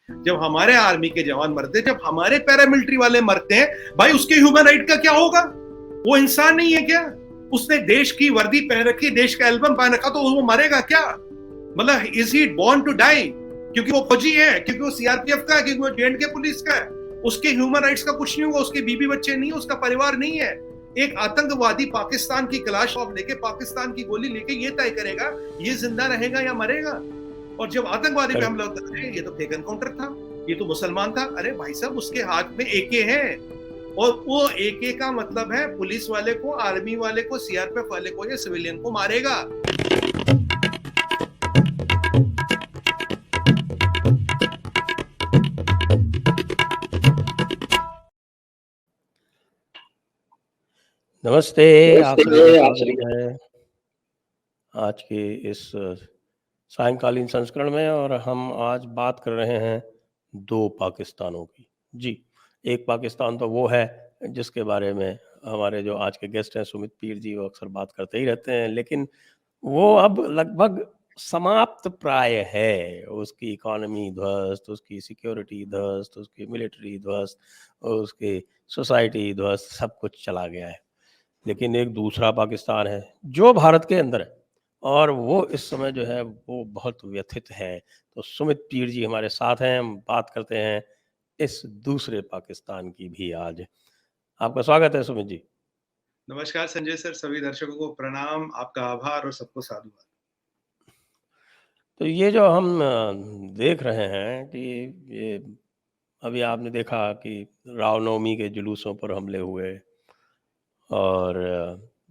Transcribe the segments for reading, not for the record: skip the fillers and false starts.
जब हमारे आर्मी के जवान मरते, जब हमारे पैरामिलिट्री वाले मरते हैं, भाई उसके ह्यूमन राइट का क्या होगा? वो इंसान नहीं है क्या? उसने देश की वर्दी पहन रखी, देश का एल्बम पहन रखा, तो वो मरेगा क्या? मतलब is he born to die? क्योंकि वो फौजी है, क्योंकि वो सीआरपीएफ का है, क्योंकि वो जे.एंड.के पुलिस का है, उसके ह्यूमन राइट्स का कुछ नहीं होगा, उसके बीबी बच्चे नहीं है, उसका परिवार नहीं है। एक आतंकवादी पाकिस्तान की क्लाशऑफ लेके, पाकिस्तान की गोली लेके ये तय करेगा ये जिंदा रहेगा या मरेगा। और जब आतंकवादी पे हमला होता है, ये तो फेक एनकाउंटर था, ये तो मुसलमान था। अरे भाई साहब, उसके हाथ में एके है, और वो एके का मतलब है पुलिस वाले को, आर्मी वाले को, सीआरपीएफ वाले को या सिविलियन को मारेगा। नमस्ते, आप सभी का स्वागत है आज के इस सायंकालीन संस्करण में। और हम आज बात कर रहे हैं दो पाकिस्तानों की। जी, एक पाकिस्तान तो वो है जिसके बारे में हमारे जो आज के गेस्ट हैं सुमित पीर जी, वो अक्सर बात करते ही रहते हैं, लेकिन वो अब लगभग समाप्त प्राय है। उसकी इकोनॉमी ध्वस्त, उसकी सिक्योरिटी ध्वस्त, उसकी मिलिट्री ध्वस्त, उसकी सोसाइटी ध्वस्त, सब कुछ चला गया है। लेकिन एक दूसरा पाकिस्तान है जो भारत के अंदर है, और वो इस समय जो है वो बहुत व्यथित है। तो सुमित पीर जी हमारे साथ हैं, हम बात करते हैं इस दूसरे पाकिस्तान की भी आज। आपका स्वागत है सुमित जी। नमस्कार संजय सर, सभी दर्शकों को प्रणाम, आपका आभार और सबको साधुवाद। तो ये जो हम देख रहे हैं कि ये अभी आपने देखा कि रामनवमी के जुलूसों पर हमले हुए, और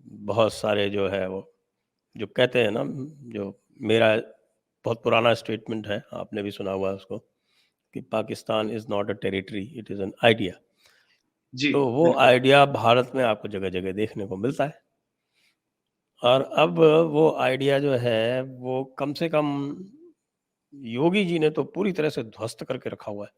बहुत सारे जो है वो जो कहते हैं ना, जो मेरा बहुत पुराना स्टेटमेंट है, आपने भी सुना हुआ है उसको, कि Pakistan is not a territory, it is an idea. जी, तो वो आइडिया भारत में आपको जगह जगह देखने को मिलता है, और अब वो आइडिया जो है वो कम से कम योगी जी ने तो पूरी तरह से ध्वस्त करके रखा हुआ है।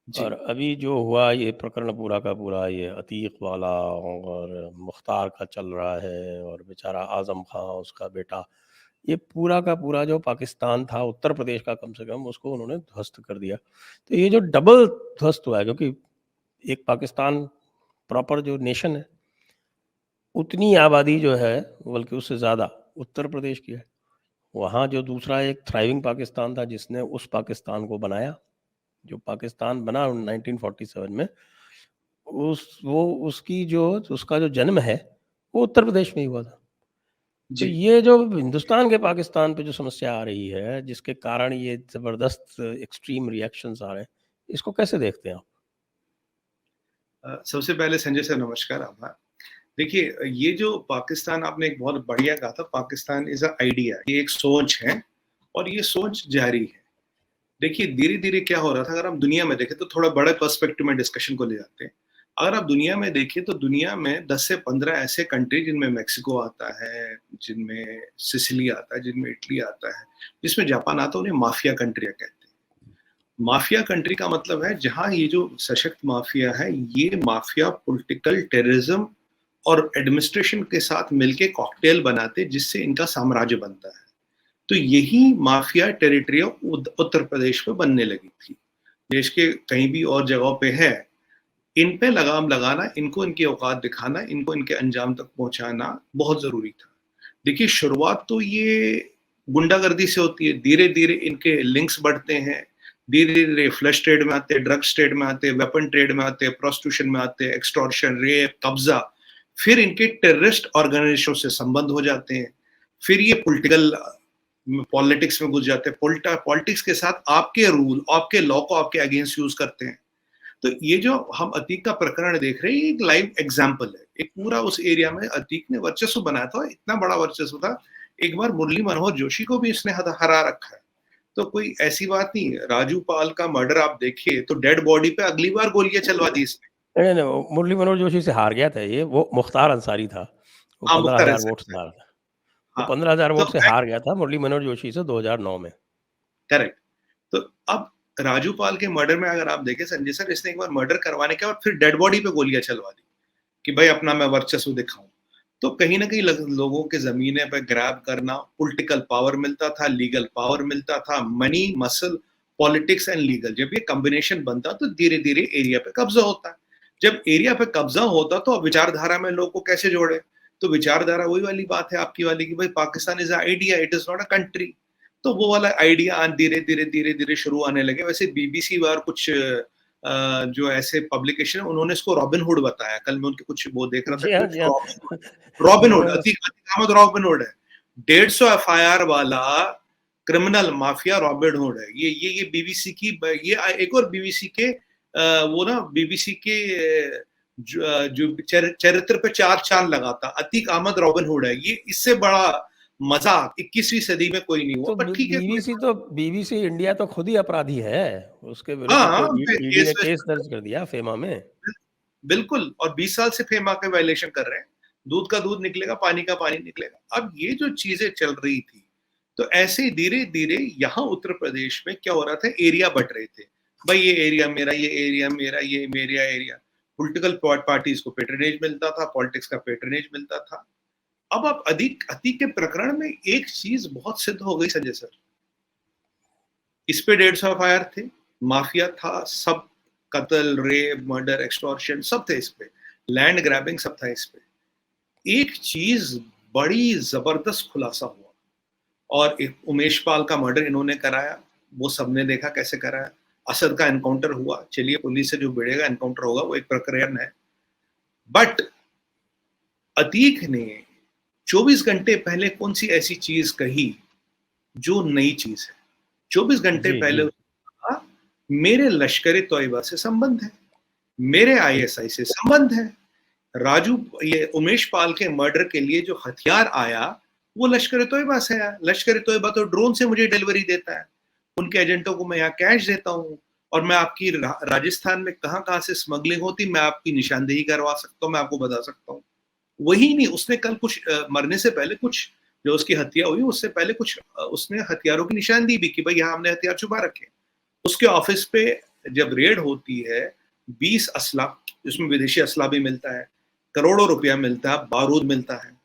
जी, और अभी जो हुआ ये प्रकरण पूरा का पूरा, ये अतीक वाला और मुख्तार का चल रहा है, और बेचारा आज़म खां उसका बेटा, ये पूरा का पूरा जो पाकिस्तान था, उत्तर प्रदेश का कम से कम, उसको उन्होंने ध्वस्त कर दिया। तो ये जो डबल ध्वस्त हुआ है, क्योंकि एक पाकिस्तान प्रॉपर जो नेशन है, उतनी आबादी जो है, बल्कि उससे ज़्यादा उत्तर प्रदेश की है। वहाँ जो दूसरा एक थ्राइविंग पाकिस्तान था जिसने उस पाकिस्तान को बनाया, जो पाकिस्तान बना 1947 में, उसका जो जन्म है वो उत्तर प्रदेश में ही हुआ था। तो जी। ये जो हिंदुस्तान के पाकिस्तान पे जो समस्या आ रही है, जिसके कारण ये ज़बरदस्त एक्सट्रीम रिएक्शंस आ रहे हैं, इसको कैसे देखते हैं आप? सबसे पहले संजय सर नमस्कार, आभार। देखिए, ये जो पाकिस्तान आपने एक बहुत बढ़िया कहा था, पाकिस्तान इज़ अ आइडिया, ये एक सोच है और ये सोच जारी है। देखिए, धीरे-धीरे क्या हो रहा था, अगर हम दुनिया में देखें तो थोड़ा बड़े पर्सपेक्टिव में डिस्कशन को ले जाते हैं। अगर आप दुनिया में देखें तो दुनिया में 10 से 15 ऐसे कंट्री, जिनमें मेक्सिको आता है, जिनमें सिसिली आता है, जिनमें इटली आता है, जिसमें जापान आता है, उन्हें माफिया कंट्रियाँ कहते हैं। माफिया कंट्री का मतलब है जहां ये जो सशक्त माफिया है, ये माफिया पॉलिटिकल टेररिज्म और एडमिनिस्ट्रेशन के साथ मिलके कॉकटेल बनाते जिससे इनका साम्राज्य बनता है। तो यही माफिया टेरिटरी उत्तर प्रदेश में बनने लगी थी। देश के कहीं भी और जगहों पे है, इन पे लगाम लगाना, इनको इनकी औकात दिखाना, इनको इनके अंजाम तक पहुंचाना बहुत जरूरी था। देखिए, शुरुआत तो ये गुंडागर्दी से होती है, धीरे धीरे इनके लिंक्स बढ़ते हैं, धीरे धीरे फ्लश ट्रेड में आते हैं, ड्रग्स ट्रेड में आते हैं, वेपन ट्रेड में आते हैं, प्रोस्टिट्यूशन में आते हैं, एक्सटॉर्शन, रेप, कब्जा, फिर इनके टेररिस्ट ऑर्गेनाइजेशनों से संबंध हो जाते हैं, फिर ये पॉलिटिकल पॉलिटिक्स में घुस जाते हैं, पॉलिटिक्स के साथ आपके रूल, आपके लॉ को आपके अगेंस्ट यूज करते हैं। तो ये जो हम अतीक का प्रकरण देख रहे हैं, ये एक लाइव एग्जाम्पल है। एक पूरा उस एरिया में अतीक ने वर्चस्व बनाया था, इतना बड़ा वर्चस्व था, एक बार मुरली मनोहर जोशी को भी इसने हरा रखा है। तो कोई ऐसी बात नहीं है। राजू पाल का मर्डर आप देखिए तो डेड बॉडी पे अगली बार गोलियां चलवा दी इसने। नहीं, नहीं, वो मुरली मनोहर जोशी से हार गया था ये, वो मुख्तार अंसारी था। वो हाँ, मुख्तार 15,000 वोट अंसारी से साहब। हारा था। वो हाँ, 15,000 तो वोट से हार गया था मुरली मनोहर जोशी से 2009 में। करेक्ट। तो अब राजू पाल के मर्डर में अगर आप देखें संजय सर, इसने एक बार मर्डर करवाने के बाद फिर डेड बॉडी पे गोलियां चलवा दी कि भाई अपना मैं वर्चस्व दिखाऊं। तो कहीं ना कहीं लोगों के जमीने पे ग्रैब करना, पॉलिटिकल पावर मिलता था, लीगल पावर मिलता था, money, muscle, politics and legal, जब ये कॉम्बिनेशन बनता तो धीरे धीरे एरिया पे कब्जा होता है। जब एरिया पे कब्जा होता तो अब विचारधारा में लोग को कैसे जोड़े? तो विचारधारा वही वाली बात है आपकी वाली कि भाई Pakistan is idea, it is not a country. तो वो वाला आइडिया धीरे धीरे धीरे धीरे शुरू आने लगे। वैसे बीबीसी और कुछ जो ऐसे पब्लिकेशन उन्होंने इसको रॉबिन हुड बताया। कल मैं उनके कुछ वो देख रहा था जी हाँ, क्लिप्स, जी हाँ। रॉबिन हुड, उन्होंने अतीक अहमद रॉबिन हुड है। 150 एफआईआर वाला क्रिमिनल माफिया रॉबिन हुड है। ये बीबीसी की, ये एक और बीबीसी के वो ना बीबीसी के जो चरित्र पे 4 चांद लगाता अतीक अहमद रॉबिन हुड है। ये इससे बड़ा मजाक 21वीं सदी में कोई नहीं हुआ। तो पर ठीक है, कोई बीबीसी इंडिया तो खुद ही अपराधी है। उसके विरुद्ध हाँ, तो ईडी ने केस केस दर्ज कर दिया फेमा में। बिल्कुल, और 20 साल से फेमा के वायलेशन कर रहे हैं। दूध का दूध निकलेगा, पानी का पानी निकलेगा। अब ये जो चीजें चल रही थी, तो ऐसे धीरे धीरे यहाँ उत्तर प्रदेश में क्या हो रहा था, एरिया बट रहे थे। भाई ये एरिया मेरा, ये एरिया मेरा, ये मेरा एरिया। पॉलिटिकल पार्टीज को पेट्रोनेज मिलता था, पॉलिटिक्स का पेट्रोनेज मिलता था। अब आप अधिक अति के प्रकरण में एक चीज बहुत सिद्ध हो गई संजय सर, इस पे 150 एफआईआर थे, माफिया था, सब कत्ल, रेप, मर्डर, एक्सटॉर्शन सब थे इस पे, लैंड ग्रैबिंग सब था इस पे। एक चीज बड़ी जबरदस्त खुलासा हुआ, और एक उमेश पाल का मर्डर इन्होंने कराया, वो सबने देखा कैसे कराया। असद का एनकाउंटर हुआ, चलिए पुलिस से जो भिड़ेगा एनकाउंटर होगा, वो एक प्रकरण है। बट अतीक ने 24 घंटे पहले कौन सी ऐसी चीज कही जो नई चीज है? 24 घंटे जी, पहले जी। उसने कहा, मेरे लश्कर तोयबा से संबंध है, मेरे आईएसआई से संबंध है। राजू, ये उमेश पाल के मर्डर के लिए जो हथियार आया वो लश्कर तोयबा से आया। लश्कर तोयबा तो ड्रोन से मुझे डिलीवरी देता है, उनके एजेंटों को मैं यहाँ कैश देता हूँ, और मैं आपकी राजस्थान में कहाँ कहाँ से स्मगलिंग होती मैं आपकी निशानदेही करवा सकता हूँ, मैं आपको बता सकता हूँ। वही नहीं, उसने कल कुछ मरने से पहले, कुछ जो उसकी हत्या हुई उससे पहले कुछ उसने हथियारों की निशानदेही भी की, भाई यहाँ हमने हथियार छुपा रखे। उसके ऑफिस पे जब रेड होती है, 20 असला, जिसमें विदेशी असला भी मिलता है, करोड़ों रुपया मिलता है, बारूद मिलता है।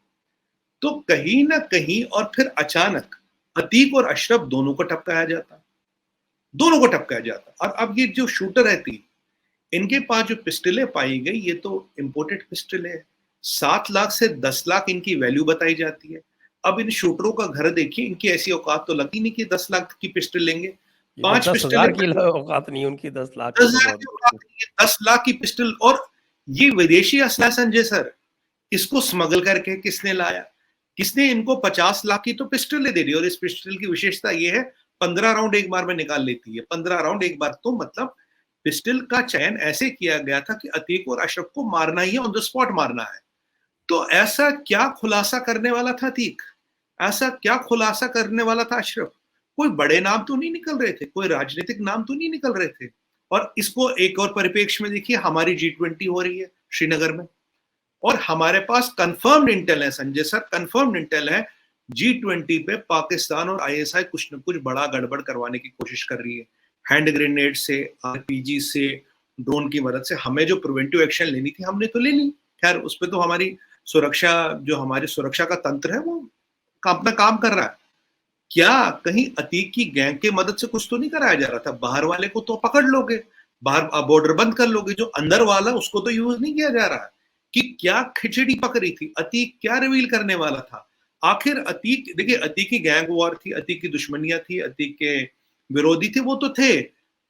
तो कहीं ना कहीं, और फिर अचानक अतीक और अशरफ दोनों को टपकाया जाता, दोनों को टपकाया जाता। और अब ये जो शूटर है तीन, इनके पास जो पिस्टलें पाई गई, ये तो इंपोर्टेड पिस्टलें है। 7 लाख से 10 लाख इनकी वैल्यू बताई जाती है। अब इन शूटरों का घर देखिए, इनकी ऐसी औकात तो लगती नहीं कि 10 लाख की पिस्टल लेंगे। ये तो 5 10,000 पिस्टलें, की औकात नहीं, उनकी 10 लाख की 10 तो हजार बहुत की बड़ी। औकात नहीं है, 10 लाख की पिस्टल। और ये विदेशी असला संजय सर, इसको स्मगल करके किसने लाया? किसने इनको 50 लाख की तो पिस्टल दे दी, और इस पिस्टल की विशेषता ये है 15 राउंड एक बार में निकाल लेती है। 15 राउंड एक बार, तो मतलब पिस्टल का चयन ऐसे किया गया था कि अतीक और अशरफ को मारना ही है, ऑन द स्पॉट मारना है। तो ऐसा क्या खुलासा करने वाला था अतीक, ऐसा क्या खुलासा करने वाला था अशरफ? कोई बड़े नाम तो नहीं निकल रहे थे, कोई राजनीतिक नाम तो नहीं निकल रहे थे। और इसको एक और परिप्रेक्ष्य में देखिए, हमारी G20 हो रही है श्रीनगर में, और हमारे पास कंफर्म्ड इंटेल है संजय सर, कंफर्म्ड इंटेल है, G20 पे पाकिस्तान और आईएसआई कुछ न कुछ बड़ा गड़बड़ करवाने की कोशिश कर रही है। हैंड ग्रेनेड से, आरपीजी से, ड्रोन की मदद से। हमें जो प्रिवेंटिव एक्शन लेनी थी हमने तो ले ली, खैर उस पर तो हमारी सुरक्षा, जो हमारी सुरक्षा का तंत्र है वो अपना काम कर रहा है। क्या कहीं अतीक की गैंग की मदद से कुछ तो नहीं कराया जा रहा था? बाहर वाले को तो पकड़ लोगे, बाहर बॉर्डर बंद कर लोगे, जो अंदर वाला उसको तो यूज नहीं किया जा रहा है। कि क्या खिचड़ी पक रही थी, अतीक क्या रिवील करने वाला था आखिर? अतीक देखिए, अतीक की गैंग वॉर थी, अतीक की दुश्मनियां थी, अतीक के विरोधी थे, वो तो थे।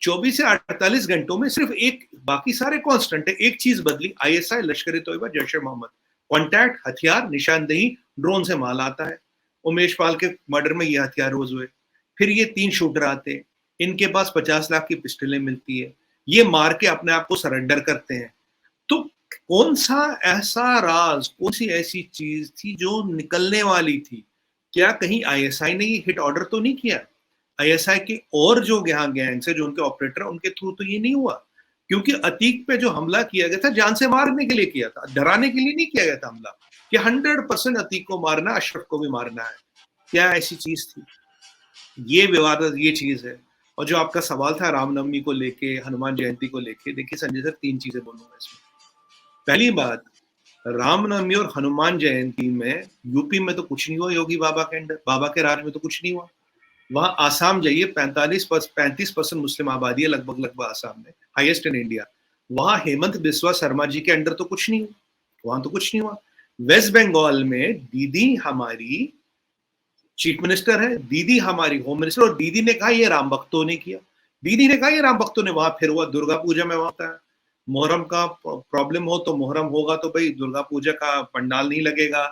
24 से 48 घंटों में सिर्फ एक, बाकी सारे कांस्टेंट है, एक चीज बदली, आईएसआई, लश्कर तोयबा, जैश ए मोहम्मद, कॉन्टैक्ट, हथियार, निशानदेही, ड्रोन से माल आता है। उमेश पाल के मर्डर में ये हथियार रोज हुए। फिर ये 3 शूटर आते, इनके पास 50 लाख की पिस्टलें मिलती है, ये मार के अपने आप को सरेंडर करते हैं। तो कौन सा ऐसा राज, कौन सी ऐसी चीज थी जो निकलने वाली थी? क्या कहीं आईएसआई ने ये हिट ऑर्डर तो नहीं किया? आईएसआई के और जो यहाँ गैंग्स है, जो उनके ऑपरेटर, उनके थ्रू तो ये नहीं हुआ? क्योंकि अतीक पे जो हमला किया गया था, जान से मारने के लिए किया था, डराने के लिए नहीं किया गया था हमला, कि 100% अतीक को मारना, अशरफ को भी मारना है। क्या ऐसी चीज थी? ये विवाद, ये चीज है। और जो आपका सवाल था रामनवमी को लेके, हनुमान जयंती को लेके, देखिए संजय सर, 3 चीजें बोलूंगा इसमें। पहली बात, रामनवमी और हनुमान जयंती में यूपी में तो कुछ नहीं हुआ, योगी बाबा के अंडर, बाबा के राज में तो कुछ नहीं हुआ। वहां आसाम जाइए, 35% मुस्लिम आबादी है लगभग आसाम में, हाईएस्ट इन इंडिया। वहां हेमंत बिस्वा शर्मा जी के अंडर तो कुछ नहीं हुआ, वहां तो कुछ नहीं हुआ। वेस्ट बंगाल में दीदी हमारी चीफ मिनिस्टर है, दीदी हमारी होम मिनिस्टर, और दीदी ने कहा ये राम भक्तों ने किया, दीदी ने कहा ये राम भक्तों ने। वहां फिर हुआ दुर्गा पूजा में होता है, मोहर्रम का प्रॉब्लम हो तो मोहर्रम होगा तो भाई दुर्गा पूजा का पंडाल नहीं लगेगा,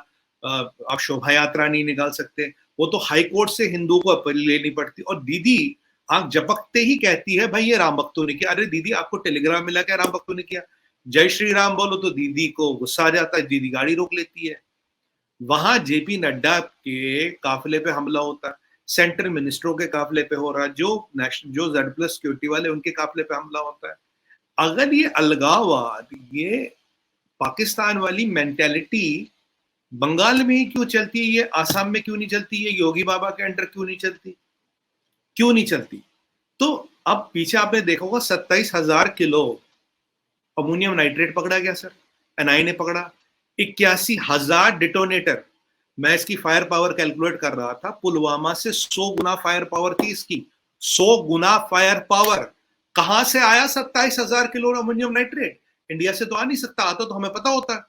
आप शोभा यात्रा नहीं निकाल सकते, वो तो हाई कोर्ट से हिंदुओं को अपील लेनी पड़ती। और दीदी आंख झपकते ही कहती है भाई ये राम भक्तों ने किया। अरे दीदी आपको टेलीग्राम मिला क्या राम भक्तों ने किया? जय श्री राम बोलो तो दीदी को गुस्सा आ जाता है, दीदी गाड़ी रोक लेती है। वहां जेपी नड्डा के काफिले पे हमला होता है, सेंट्रल मिनिस्टरों के काफिले पे हो रहा है, जो जेड प्लस सिक्योरिटी वाले उनके काफिले पे हमला होता है। अगर ये अलगाववाद, ये पाकिस्तान वाली मेंटेलिटी बंगाल में ही क्यों चलती है, ये आसाम में क्यों नहीं चलती, ये योगी बाबा के अंडर क्यों नहीं चलती, क्यों नहीं चलती? तो अब पीछे आपने देखा होगा 27,000 किलो अमोनियम नाइट्रेट पकड़ा गया सर, एनआई ने पकड़ा। 81,000 डिटोनेटर। मैं इसकी फायर पावर कैलकुलेट कर रहा था, पुलवामा से 100 गुना फायर पावर थी इसकी, 100 गुना फायर पावर। कहां से आया 27,000 किलो अमोनियम नाइट्रेट? इंडिया से तो आ नहीं सकता, आता तो हमें पता होता।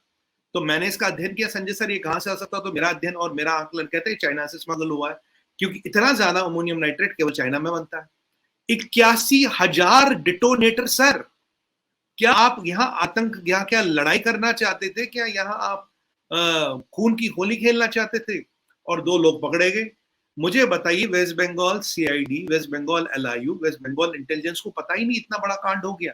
तो मैंने इसका अध्ययन किया, संजय सर ये कहां से आ सकता? तो मेरा अध्ययन और मेरा आकलन कहते हैं चाइना से स्मगल हुआ है, क्योंकि इतना ज्यादा अमोनियम नाइट्रेट केवल चाइना में बनता है। 81,000 डिटोनेटर सर। क्या आप यहाँ आतंक, यहाँ क्या लड़ाई करना चाहते थे? क्या यहाँ आप खून की होली खेलना चाहते थे? और 2 लोग पकड़े गए। मुझे बताइए, west Bengal CID, west Bengal LIU, west Bengal intelligence को पता ही नहीं इतना बड़ा कांड हो गया।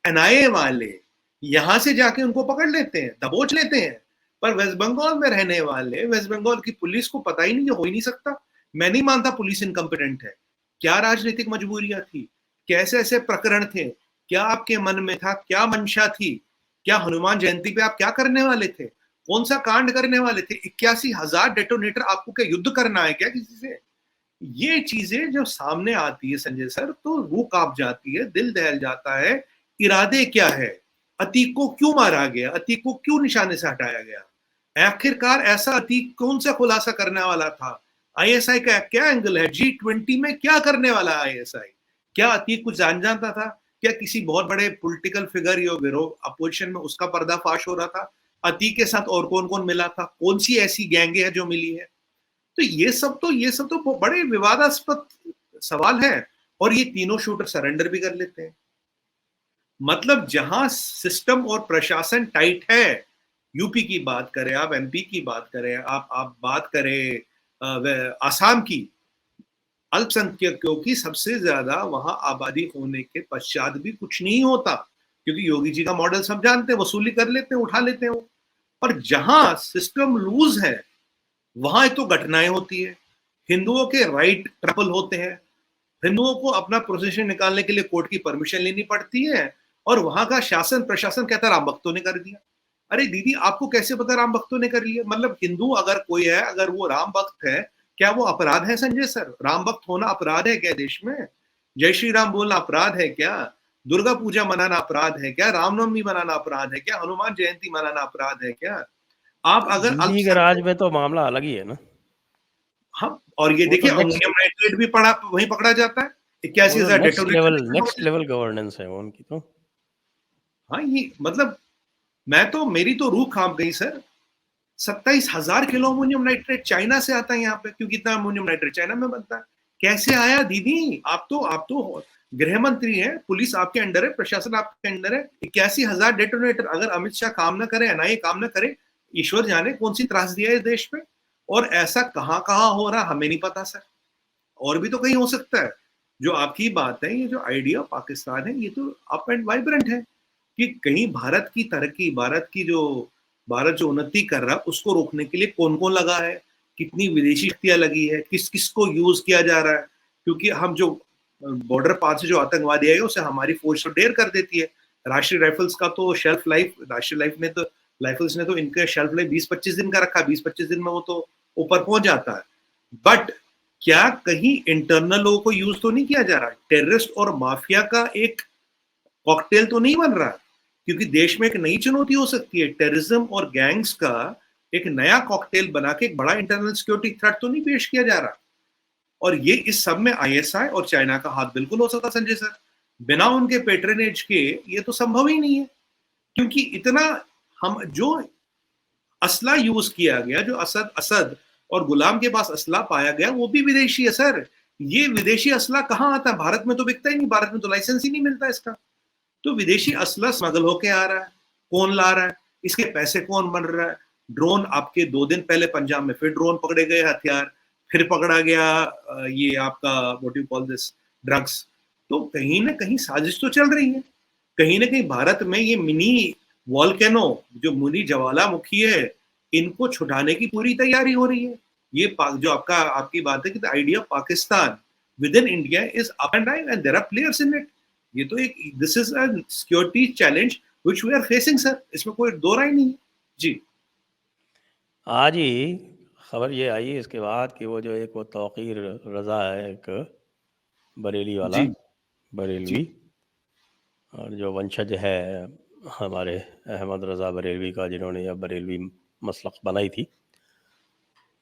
एनआईए वाले यहां से जाके उनको पकड़ लेते हैं, दबोच लेते हैं, पर वेस्ट बंगाल में रहने वाले वेस्ट बंगाल की पुलिस को पता ही नहीं, हो ही नहीं सकता। मैं नहीं मानता पुलिस इनकम्पिटेंट है। क्या राजनीतिक मजबूरियां थी, कैसे ऐसे प्रकरण थे, क्या आपके मन में था, क्या मंशा थी, क्या हनुमान जयंती पे आप क्या करने वाले थे, कौन सा कांड करने वाले थे? 81,000 डेटोनेटर, आपको क्या युद्ध करना है क्या किसी से? ये चीजें जब सामने आती है संजय सर, तो रूह कांप जाती है, दिल दहल जाता है। इरादे क्या है? अतीक को क्यों मारा गया? अतीक को क्यों निशाने से हटाया गया? आखिरकार ऐसा अतीक कौन सा खुलासा करने वाला था? आईएसआई का क्या एंगल है? G20 में क्या करने वाला है आईएसआई? क्या अतीक कुछ जानता था? क्या किसी बहुत बड़े पॉलिटिकल फिगर या विरोध अपोजिशन में उसका पर्दाफाश हो रहा था? अतीक के साथ और कौन कौन मिला था? कौन सी ऐसी गैंगे है जो मिली है? तो ये सब तो बड़े विवादास्पद सवाल है। और ये तीनों शूटर सरेंडर भी कर लेते हैं। मतलब जहां सिस्टम और प्रशासन टाइट है, यूपी की बात करें आप, एमपी की बात करें आप बात करें आसाम की, अल्पसंख्यकों की सबसे ज्यादा वहां आबादी होने के पश्चात भी कुछ नहीं होता, क्योंकि योगी जी का मॉडल सब जानते हैं, वसूली कर लेते हैं, उठा लेते हैं वो। और जहां सिस्टम लूज है वहां तो घटनाएं होती है, हिंदुओं के राइट ट्रबल होते हैं, हिंदुओं को अपना प्रोसेशन निकालने के लिए कोर्ट की परमिशन लेनी पड़ती है, और वहां का शासन प्रशासन कहता है राम भक्तों ने कर दिया। अरे दीदी आपको कैसे पता राम भक्तों ने कर लिया? मतलब हिंदू अगर कोई है, अगर वो राम भक्त है, क्या वो अपराध है संजय सर? राम भक्त होना अपराध है क्या देश में? जय श्री राम बोलना अपराध है क्या? दुर्गा पूजा मनाना अपराध है क्या? रामनवमी मनाना अपराध है क्या? हनुमान जयंती मनाना अपराध है क्या? आप अगर दिल्ली के राज में तो मामला अलग ही है ना। हाँ, और ये देखिए अमोनियम नाइट्रेट भी वहीं पकड़ा जाता है। 81,000 नेक्स्ट लेवल गवर्नेंस है उनकी तो। हाँ, ये मतलब मैं तो, मेरी तो रूह कांप गई sir. 27,000 kilo ammonium nitrate China से आता है यहाँ पे, क्योंकि इतना अमोनियम नाइट्रेट चाइना में बनता है। कैसे आया दीदी? आप तो गृह मंत्री है, पुलिस आपके अंडर है, प्रशासन आपके अंडर है। 81,000 डेटोनेटर, अगर अमित शाह काम ना करे, एनआईए काम ना करे, ईश्वर जाने कौन सी त्रासदी है इस देश में। और ऐसा कहाँ कहाँ हो रहा हमें नहीं पता सर, और भी तो कहीं हो सकता है। जो आपकी बात है, ये जो आइडिया पाकिस्तान है, ये तो अप एंड वाइब्रेंट है कि कहीं भारत की तरक्की, भारत जो उन्नति कर रहा है उसको रोकने के लिए कौन कौन लगा है, कितनी विदेशी शक्तियां लगी है, किस किस को यूज किया जा रहा है। क्योंकि हम जो बॉर्डर पार से जो आतंकवादी है उसे हमारी फौज तो डेर कर देती है। राष्ट्रीय राइफल्स का तो शेल्फ लाइफ, राइफल्स ने तो इनका शेल्फ लाइफ 20-25 दिन का रखा, 20-25 दिन में वो तो ऊपर पहुंच जाता है। बट क्या कहीं इंटरनल लोगों को यूज तो नहीं किया जा रहा? टेररिस्ट और माफिया का एक कॉकटेल तो नहीं बन रहा? क्योंकि देश में एक नई चुनौती हो सकती है, टेररिज्म और गैंग्स का एक नया कॉकटेल बना के एक बड़ा इंटरनल सिक्योरिटी थ्रेट तो नहीं पेश किया जा रहा? और ये इस सब में आईएसआई और चाइना का हाथ बिल्कुल हो सकता संजय सर, बिना उनके पेट्रनेज के ये तो संभव ही नहीं है, क्योंकि इतना हम जो असला यूज किया गया, जो असद असद और गुलाम के पास असला पाया गया, वो भी विदेशी है सर। ये विदेशी असला कहाँ आता है? भारत में तो बिकता ही नहीं, भारत में तो लाइसेंस ही नहीं मिलता इसका। तो विदेशी असला स्मगल होके आ रहा है, कौन ला रहा है, इसके पैसे कौन बन रहा है? ड्रोन आपके 2 दिन पहले पंजाब में फिर ड्रोन पकड़े गए, हथियार फिर पकड़ा गया, ये आपका what you call this, drugs. तो कहीं ना कहीं साजिश तो चल रही है, कहीं ना कहीं भारत में ये मिनी वॉल्केनो, जो मिनी ज्वालामुखी है, इनको छुटाने की पूरी तैयारी हो रही है। ये जो आपकी बात है कि the idea Pakistan within India is up and right and there are players in it. ये तो एक this is a security challenge which we are facing sir, इसमें कोई दो राय नहीं है जी। आज ही खबर ये आई इसके बाद कि वो जो एक वो तौकीर रजा है, एक बरेली वाला जी बरेलवी, और जो वंशज है हमारे अहमद रजा बरेलवी का, जिन्होंने यह बरेलवी मसलक बनाई थी,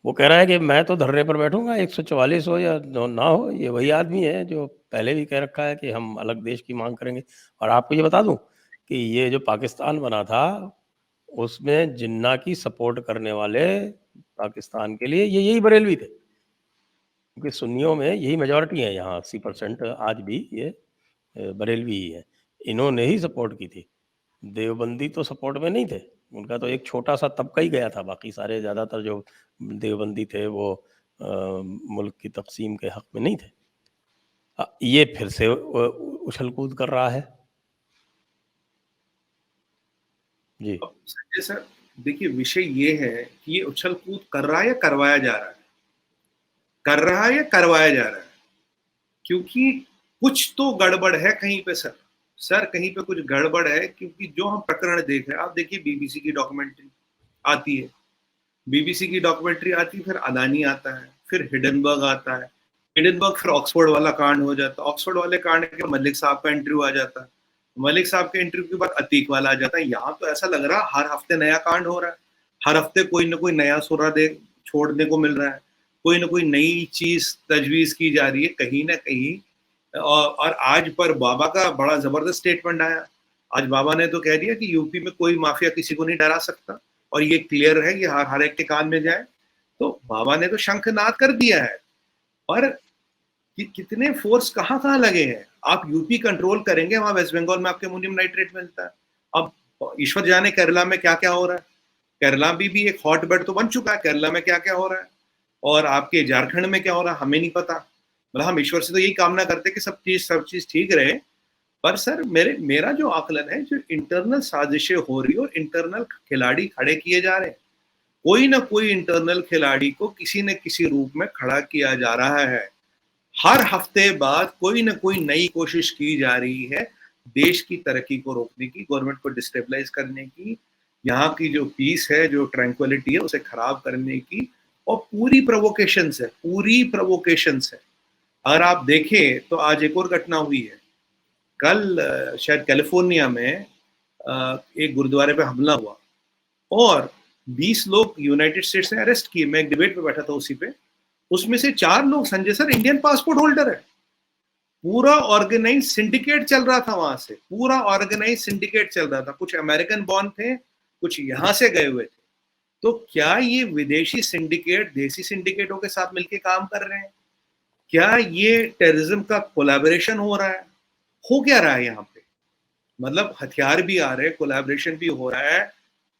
वो कह रहा है कि मैं तो धरने पर बैठूंगा, 144 हो या ना हो। ये वही आदमी है जो पहले भी कह रखा है कि हम अलग देश की मांग करेंगे। और आपको ये बता दूं कि ये जो पाकिस्तान बना था, उसमें जिन्ना की सपोर्ट करने वाले पाकिस्तान के लिए ये यही बरेलवी थे, क्योंकि सुन्नियों में यही मेजॉरिटी है यहाँ, 80% आज भी ये बरेलवी ही है। इन्होंने ही सपोर्ट की थी, देवबंदी तो सपोर्ट में नहीं थे, उनका तो एक छोटा सा तबका ही गया था, बाकी सारे ज़्यादातर जो देवबंदी थे वो मुल्क की तकसीम के हक में नहीं थे। ये फिर से उछल कूद कर रहा है जी। अब संजय सर देखिए, विषय ये है कि ये उछल कूद कर रहा है या करवाया जा रहा है, कर रहा है या करवाया जा रहा है, क्योंकि कुछ तो गड़बड़ है कहीं पे सर। सर कहीं पे कुछ गड़बड़ है, क्योंकि जो हम प्रकरण देख रहे हैं, आप देखिए बीबीसी की डॉक्यूमेंट्री आती है, बीबीसी की डॉक्यूमेंट्री आती है, फिर अदानी आता है, फिर हिडनबर्ग आता है, हिडनबर्ग फिर ऑक्सफोर्ड वाला कांड हो जाता है, ऑक्सफोर्ड वाले कांड के मलिक साहब का इंटरव्यू आ जाता है, मलिक साहब के इंटरव्यू के बाद अतीक वाला आ जाता है। यहाँ तो ऐसा लग रहा है हर हफ्ते नया कांड हो रहा है, हर हफ्ते कोई ना कोई नया सुरा दे छोड़ने को मिल रहा है, कोई ना कोई नई चीज तजवीज की जा रही है कहीं ना कहीं। और आज पर बाबा का बड़ा जबरदस्त स्टेटमेंट आया। आज बाबा ने तो कह दिया कि यूपी में कोई माफिया किसी को नहीं डरा सकता, और ये क्लियर है कि हर एक के कान में जाए। तो बाबा ने तो शंखनाद कर दिया है। और कितने फोर्स कहाँ कहाँ लगे हैं। आप यूपी कंट्रोल करेंगे, वहां वेस्ट बंगाल में आपके अमोनियम नाइट्रेट मिलता है। अब ईश्वर जाने केरला में क्या क्या हो रहा है, केरला भी एक हॉटबेड तो बन चुका है, केरला में क्या क्या हो रहा है, और आपके झारखंड में क्या हो रहा है हमें नहीं पता। मतलब हम ईश्वर से तो यही कामना करते हैं कि सब चीज ठीक रहे। पर सर मेरा जो आकलन है, जो इंटरनल साजिशें हो रही और इंटरनल खिलाड़ी खड़े किए जा रहे हैं, कोई ना कोई इंटरनल खिलाड़ी को किसी न किसी रूप में खड़ा किया जा रहा है। हर हफ्ते बाद कोई ना कोई नई कोशिश की जा रही है देश की तरक्की को रोकने की, गवर्नमेंट को डिस्टेबलाइज करने की, यहाँ की जो पीस है, जो ट्रैंक्विलिटी है, उसे खराब करने की। और पूरी प्रोवोकेशंस है, पूरी प्रोवोकेशंस है। अगर आप देखें तो आज एक और घटना हुई है, कल शायद कैलिफोर्निया में एक गुरुद्वारे पे हमला हुआ और 20 लोग यूनाइटेड स्टेट्स ने अरेस्ट किए। मैं एक डिबेट पे बैठा था उसी पे, उसमें से 4 लोग Sanjay sir Indian passport holder है। पूरा ऑर्गेनाइज सिंडिकेट चल रहा था वहां से, पूरा ऑर्गेनाइज सिंडिकेट चल रहा था। कुछ अमेरिकन बॉर्न थे, कुछ यहां से गए हुए थे। तो क्या ये विदेशी सिंडिकेट देसी सिंडिकेटों के साथ मिलकर काम कर रहे हैं? क्या ये टेररिज्म का कोलैबोरेशन हो रहा है? हो क्या रहा है यहाँ पे? मतलब हथियार भी आ रहे हैं, कोलैबोरेशन भी हो रहा है,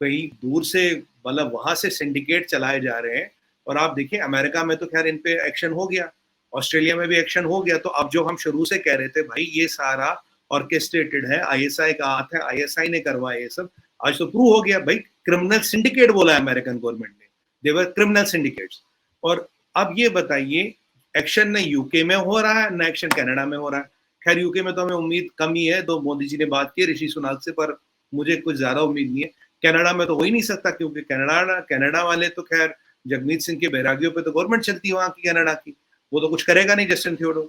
कहीं दूर से मतलब वहां से सिंडिकेट चलाए जा रहे हैं। और आप देखिए अमेरिका में तो खैर इन पे एक्शन हो गया, ऑस्ट्रेलिया में भी एक्शन हो गया। तो अब जो हम शुरू से कह रहे थे भाई ये सारा ऑर्केस्ट्रेटेड है, आईएसआई का हाथ है, आईएसआई ने करवाया ये सब, आज तो प्रूव हो गया भाई। क्रिमिनल सिंडिकेट बोला है अमेरिकन गवर्नमेंट ने, देवर क्रिमिनल सिंडिकेट्स। और अब ये बताइए, एक्शन न यूके में हो रहा है, न एक्शन कनाडा में हो रहा है। खैर यूके में तो हमें उम्मीद कम ही है, तो मोदी जी ने बात की ऋषि सुनाक से, पर मुझे कुछ ज्यादा उम्मीद नहीं है। कनाडा में तो हो ही नहीं सकता, क्योंकि कनाडा वाले तो खैर जगमीत सिंह के बैरागियों पे तो गवर्नमेंट चलती है वहां की, कनाडा की, वो तो कुछ करेगा नहीं जस्टिन ट्रूडो।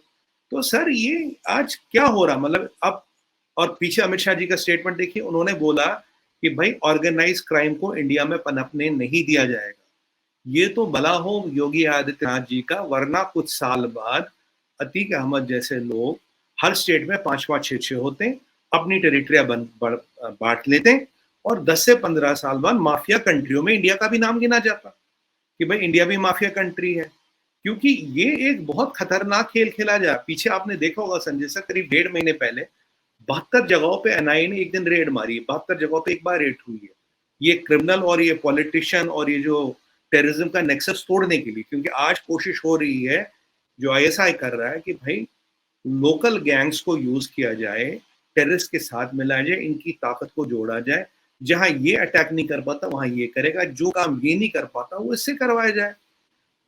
तो सर ये आज क्या हो रहा, मतलब अब, और पीछे अमित शाह जी का स्टेटमेंट देखिए, उन्होंने बोला कि भाई ऑर्गेनाइज क्राइम को इंडिया में पनपने नहीं दिया जाएगा। ये तो भला हो योगी आदित्यनाथ जी का, वरना कुछ साल बाद अतीक अहमद जैसे लोग हर स्टेट में 5-5 6-6 होते हैं, अपनी टेरिटरिया बांट लेते हैं, और 10 से 15 साल बाद माफिया कंट्रियों में इंडिया का भी नाम गिना जाता कि भाई इंडिया भी माफिया कंट्री है। क्योंकि ये एक बहुत खतरनाक खेल खेला जाए। पीछे आपने देखा होगा संजय सर, करीब 1.5 महीने पहले 72 जगहों पे एनआईए ने एक दिन रेड मारी है। 72 जगहों पे एक बार रेड हुई है। ये क्रिमिनल और ये पॉलिटिशियन और ये जो टेररिज्म का नेक्सस तोड़ने के लिए, क्योंकि आज कोशिश हो रही है, जो आईएसआई कर रहा है कि भाई लोकल गैंग्स को यूज किया जाए, टेररिस्ट के साथ मिलाया जाए, इनकी ताकत को जोड़ा जाए। जहां ये अटैक नहीं कर पाता वहां ये करेगा, जो काम ये नहीं कर पाता वो इससे करवाया जाए।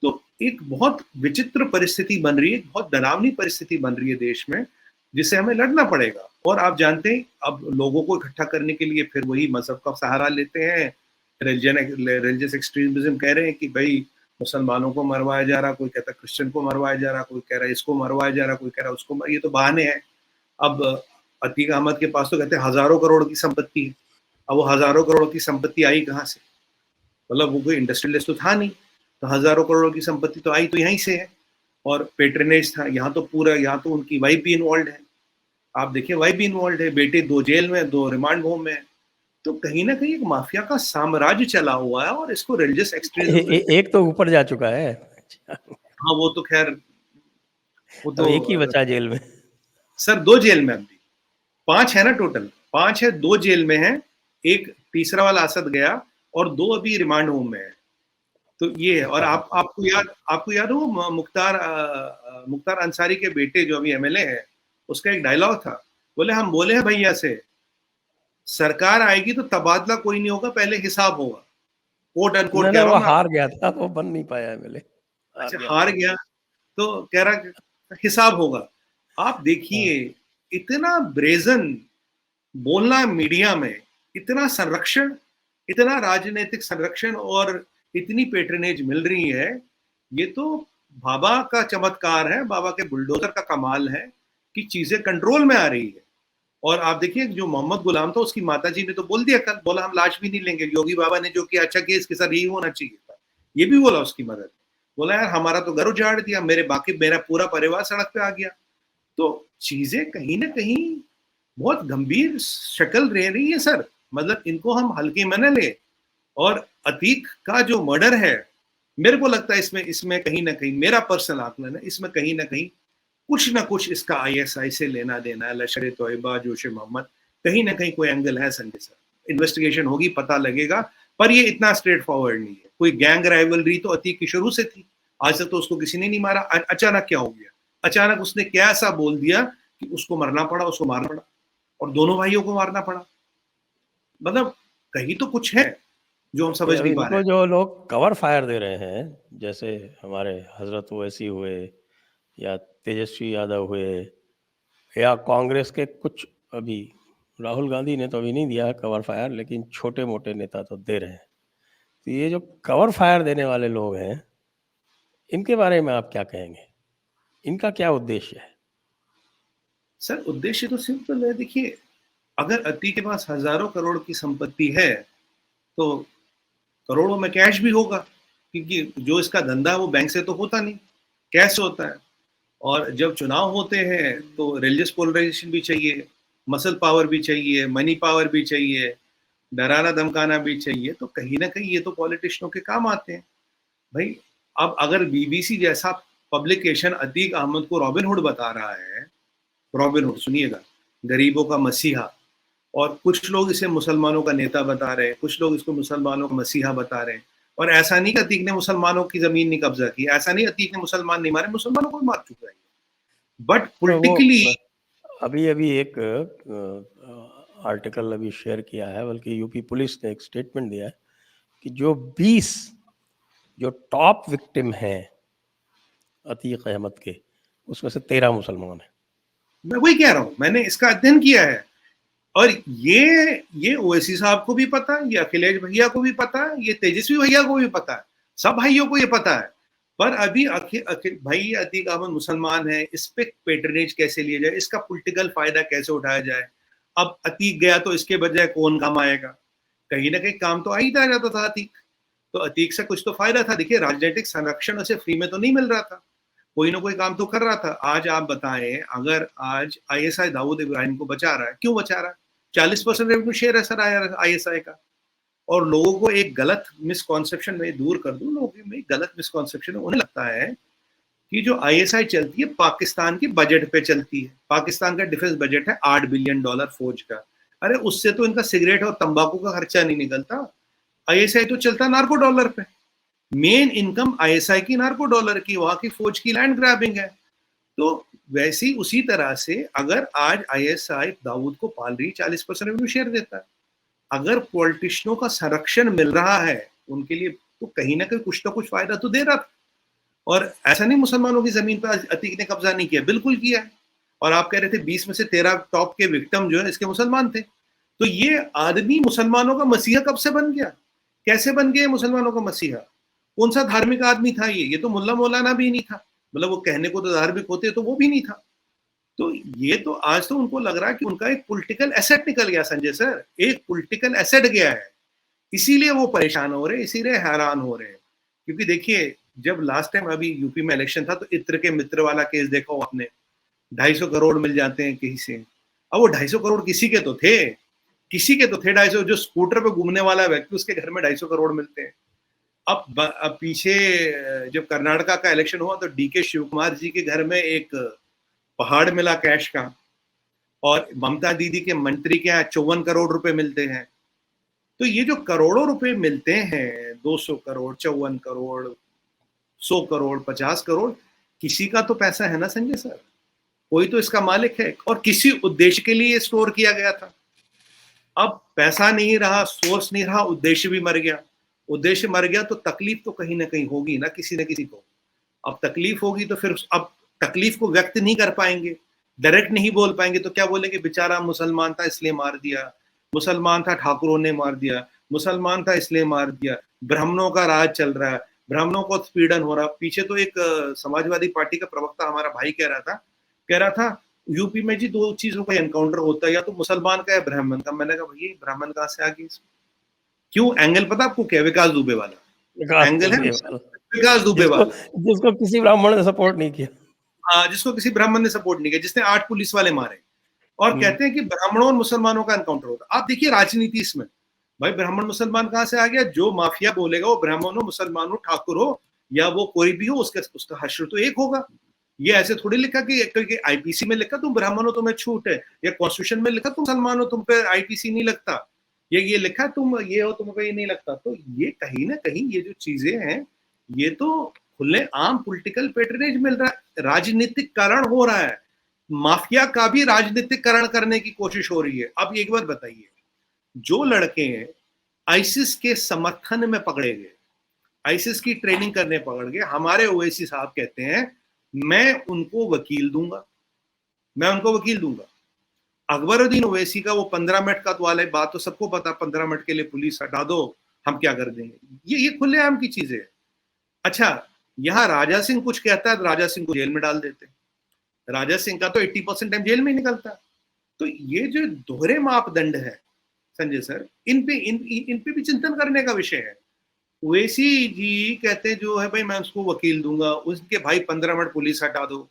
तो एक बहुत विचित्र परिस्थिति बन रही है, बहुत डरावनी परिस्थिति बन रही है देश में, जिससे हमें लड़ना पड़ेगा। और आप जानते हैं अब लोगों को इकट्ठा करने के लिए फिर वही मजहब का सहारा लेते हैं। रिलीजियस एक्सट्रीमिज्म कह रहे हैं कि भाई मुसलमानों को मरवाया जा रहा, कोई कहता है क्रिश्चियन को मरवाया जा रहा, कोई कह रहा है इसको मरवाया जा रहा, कोई कह रहा है उसको ये तो बहाने हैं। अब अतीक अहमद के पास तो कहते हैं हजारों करोड़ की संपत्ति है। अब वो हजारों करोड़ की संपत्ति आई कहाँ से? मतलब वो कोई इंडस्ट्रियलिस्ट तो था नहीं, तो हजारों करोड़ की संपत्ति तो आई तो यहीं से है। और पेट्रनेज था, यहाँ तो पूरा, यहाँ तो उनकी वाइफ भी इन्वॉल्व है। आप देखिए वाइफ भी इन्वॉल्व है, बेटे 2 जेल में, 2 रिमांड होम में। तो कहीं ना कहीं एक माफिया का साम्राज्य चला हुआ है, और इसको रिलीजियस एक्सट्रीमिज्म। एक तो ऊपर जा चुका है। हाँ वो तो खैर, वो अब तो एक ही बचा जेल में। सर 2 जेल में अभी, 5 है ना टोटल, 5 है, 2 जेल में है, एक तीसरा वाला असद गया, और 2 अभी रिमांड होम में है। तो ये है। और आपको याद हो मुख्तार अंसारी के बेटे जो अभी एमएलए है, उसका एक डायलॉग था, बोले हम बोले हैं भैया से सरकार आएगी तो तबादला कोई नहीं होगा, पहले हिसाब होगा। कोट अनकोट कह नहीं, रहा वो हूँ मैं। हार गया था, वो बन नहीं पाया एमएलए, हार अच्छा गया हार था। गया, तो कह रहा हिसाब होगा। आप हाँ। देखिए इतना ब्रेजन बोलना मीडिया में, इतना संरक्षण, इतना राजनीतिक संरक्षण, और इतनी पेट्रनेज मिल रही है। ये तो बाबा का चमत्कार है, बाबा के बुलडोजर का कमाल है कि चीजें कंट्रोल में आ रही है। और आप देखिए जो मोहम्मद गुलाम था, उसकी माताजी ने तो बोल दिया कल, बोला हम लाश भी नहीं लेंगे, योगी बाबा ने जो किया अच्छा किया, इसके साथ यही होना चाहिए था। ये भी बोला उसकी मदद, बोला यार हमारा तो घर उजाड़ दिया, मेरा पूरा परिवार सड़क पे आ गया। तो चीजें कहीं ना कहीं बहुत गंभीर शक्ल ले रही है सर। मतलब इनको हम हल्के में न ले। और अतीक का जो मर्डर है, मेरे को लगता है इसमें इसमें कहीं ना कहीं, मेरा पर्सनल आकलन है, इसमें कहीं ना कहीं कुछ ना कुछ इसका आईएसआई से लेना देना है, लश्कर तोयबा, जैश ए मोहम्मद, कहीं ना कहीं कोई एंगल है संजय सर। इन्वेस्टिगेशन होगी, पता लगेगा। पर ये इतना स्ट्रेट फॉरवर्ड नहीं है। कोई गैंग राइवलरी तो अतीक की शुरू से थी, आज तक तो उसको किसी ने नहीं मारा। अचानक क्या हो गया? अचानक उसने क्या ऐसा बोल दिया कि उसको मरना पड़ा, उसको मारना पड़ा, और दोनों भाइयों को मारना पड़ा? मतलब कहीं तो कुछ है जो हम समझ अब नहीं पा रहे इनको हैं। जो लोग कवर फायर दे रहे हैं, जैसे हमारे हजरत ओवैसी हुए या तेजस्वी यादव हुए या कांग्रेस के कुछ, अभी राहुल गांधी ने तो अभी नहीं दिया कवर फायर, लेकिन छोटे मोटे नेता तो दे रहे हैं। तो ये जो कवर फायर देने वाले लोग हैं, इनके बारे में आप क्या कहेंगे? इनका क्या उद्देश्य है? सर उद्देश्य तो सिंपल है। देखिए अगर अतीक के पास हजारों करोड़ की संपत्ति है, तो करोड़ों में कैश भी होगा, क्योंकि जो इसका धंधा है वो बैंक से तो होता नहीं, कैश से होता है। और जब चुनाव होते हैं तो रिलीजियस पोलराइजेशन भी चाहिए, मसल पावर भी चाहिए, मनी पावर भी चाहिए, डराना धमकाना भी चाहिए। तो कहीं ना कहीं ये तो पॉलिटिशियनों के काम आते हैं भाई। अब अगर बीबीसी जैसा पब्लिकेशन अतीक अहमद को रॉबिन हुड बता रहा है, रॉबिन हुड सुनिएगा, गरीबों का मसीहा, और कुछ लोग इसे मुसलमानों का नेता बता रहे हैं, कुछ लोग इसको मुसलमानों का मसीहा बता रहे हैं। और ऐसा नहीं कि अतीक ने मुसलमानों की जमीन नहीं कब्जा की, ऐसा नहीं अतीक ने मुसलमान नहीं मारे, मुसलमानों को भी मार चुका है। बट तो वो पॉलिटिकली अभी अभी एक आर्टिकल अभी शेयर किया है, बल्कि यूपी पुलिस ने एक स्टेटमेंट दिया है कि जो 20 जो टॉप विक्टिम हैं अतीक अहमद के, उसमें से 13 मुसलमान हैं। मैं वही कह रहा हूं, मैंने इसका अध्ययन किया है। और ये ओवैसी साहब को भी पता है, ये अखिलेश भैया को भी पता है, ये तेजस्वी भैया को भी पता है, सब भाइयों को ये पता है। पर अभी अखिल भाई अतीक अहमद मुसलमान है, इस पे पेट्रनेज कैसे लिया जाए, इसका पॉलिटिकल फायदा कैसे उठाया जाए। अब अतीक गया तो इसके बजाय कौन काम आएगा? कहीं ना कहीं काम तो आ ही जाता था अतीक। तो अतीक से कुछ तो फायदा था। देखिए, राजनीतिक संरक्षण उसे फ्री में तो नहीं मिल रहा था, कोई ना कोई काम तो कर रहा था। आज आप बताएं, अगर आज आईएसआई दाऊद इब्राहिम को बचा रहा है, क्यों बचा रहा है? 40% रेवेन्यू शेयर है सर आईएसआई का। और लोगों को एक गलत मिसकॉन्सेप्शन में दूर कर दूं, लोगों में गलत मिसकॉन्सेप्शन, उन्हें लगता है कि जो आईएसआई चलती है पाकिस्तान की बजट पे चलती है। पाकिस्तान का डिफेंस बजट है $8 बिलियन फौज का। अरे उससे तो इनका सिगरेट और तंबाकू का खर्चा नहीं निकलता। आईएसआई तो चलता नार्को डॉलर पे। मेन इनकम आईएसआई की नार्को डॉलर की, वहां की फौज की लैंड ग्रैबिंग है। तो वैसी उसी तरह से अगर आज आईएसआई दाऊद को पाल रही, 40% रेवेन्यू शेयर देता है। अगर पॉलिटिशियनों का संरक्षण मिल रहा है उनके लिए, तो कहीं ना कहीं कुछ ना कुछ फायदा तो दे रहा था। और ऐसा नहीं मुसलमानों की जमीन पर अतीक ने कब्जा नहीं किया, बिल्कुल किया है। और आप कह रहे थे 20 में से 13 टॉप के विक्टिम जो है इसके मुसलमान थे। तो ये आदमी मुसलमानों का मसीहा कब से बन गया? कैसे बन गया मुसलमानों का मसीहा? कौन सा धार्मिक आदमी था ये? तो मुल्ला मौलाना भी नहीं था, मतलब वो कहने को तो धार्मिक होते तो वो भी नहीं था। तो ये तो आज तो उनको लग रहा है कि उनका एक पॉलिटिकल एसेट निकल गया संजय सर, एक पॉलिटिकल एसेट गया है। इसीलिए वो परेशान हो रहे हैं, इसीलिए हैरान हो रहे हैं। क्योंकि देखिए, जब लास्ट टाइम अभी यूपी में इलेक्शन था तो इत्र के मित्र वाला केस देखो आपने, 250 करोड़ मिल जाते हैं किसी से। अब वो 250 करोड़ किसी के तो थे, किसी के तो थे 250। जो स्कूटर पे घूमने वाला व्यक्ति, उसके घर में 250 करोड़ मिलते हैं। अब पीछे जब कर्नाटका का इलेक्शन हुआ तो डीके शिव कुमार जी के घर में एक पहाड़ मिला कैश का, और ममता दीदी के मंत्री के यहाँ 54 करोड़ रुपए मिलते हैं। तो ये जो करोड़ों रुपए मिलते हैं, 200 करोड़, 54 करोड़, 100 करोड़, 50 करोड़, किसी का तो पैसा है ना संजय सर, कोई तो इसका मालिक है, और किसी उद्देश्य के लिए स्टोर किया गया था। अब पैसा नहीं रहा, सोर्स नहीं रहा, उद्देश्य भी मर गया। उद्देश्य मर गया तो तकलीफ तो कहीं ना कहीं होगी ना किसी न किसी को। अब तकलीफ होगी तो फिर अब तकलीफ को व्यक्त नहीं कर पाएंगे, डायरेक्ट नहीं बोल पाएंगे, तो क्या बोलेंगे? बेचारा मुसलमान था इसलिए मार दिया, मुसलमान था ठाकुरों ने मार दिया, मुसलमान था इसलिए मार दिया, ब्राह्मणों का राज चल रहा है, ब्राह्मणों को उत्पीड़न हो रहा। पीछे तो एक समाजवादी पार्टी का प्रवक्ता हमारा भाई कह रहा था यूपी में जी 2 चीजों का एनकाउंटर होता है, या तो मुसलमान का या ब्राह्मण का। मैंने कहा भैया ब्राह्मण कहाँ से आ गई? क्यों? एंगल पता आपको क्या? विकास दुबे वाला एंगल है, विकास दुबे वाला, जिसको किसी ब्राह्मण ने सपोर्ट नहीं किया। हाँ, जिसको किसी ब्राह्मण ने सपोर्ट नहीं किया, जिसने 8 पुलिस वाले मारे, और कहते हैं कि ब्राह्मणों और मुसलमानों का एनकाउंटर होता। आप देखिए राजनीति इसमें, भाई ब्राह्मण मुसलमान कहाँ से आ गया? जो माफिया बोलेगा वो ब्राह्मण हो, मुसलमान हो, ठाकुर हो, या वो कोई भी हो, उसका हश्र तो एक होगा। ये ऐसे थोड़ी लिखा कि आईपीसी में लिखा तुम ब्राह्मण हो तुम्हें छूट है, या कॉन्स्टिट्यूशन में लिखा तुम मुसलमान हो तुम पे आईपीसी नहीं लगता, ये लिखा तुम ये हो तुमको ये नहीं लगता। तो ये कहीं ना कहीं ये जो चीजें हैं, ये तो खुले आम पॉलिटिकल पैटर्नेज मिल रहा है, राजनीतिक कारण हो रहा है, माफिया का भी राजनीतिकरण करने की कोशिश हो रही है। अब एक बात बताइए, जो लड़के आईसिस के समर्थन में पकड़े गए, आईसिस की ट्रेनिंग करने पकड़ गए, हमारे ओवैसी साहब कहते हैं मैं उनको वकील दूंगा, मैं उनको वकील दूंगा। अकबरुद्दीन ओवैसी का वो 15 मिनट का तो वाला बात तो सबको पता, 15 मिनट के लिए पुलिस हटा दो, हम क्या कर देंगे, ये खुलेआम की चीजें है। अच्छा, यहाँ राजा सिंह कुछ कहता है तो राजा सिंह को जेल में डाल देते हैं। राजा सिंह का तो 80% टाइम जेल में ही निकलता है। तो ये जो दोहरे मापदंड है संजय सर, इन पे भी चिंतन करने का विषय है। ओवैसी जी कहते जो है भाई मैं उसको वकील दूंगा, उसके भाई 15 मिनट पुलिस हटा दो,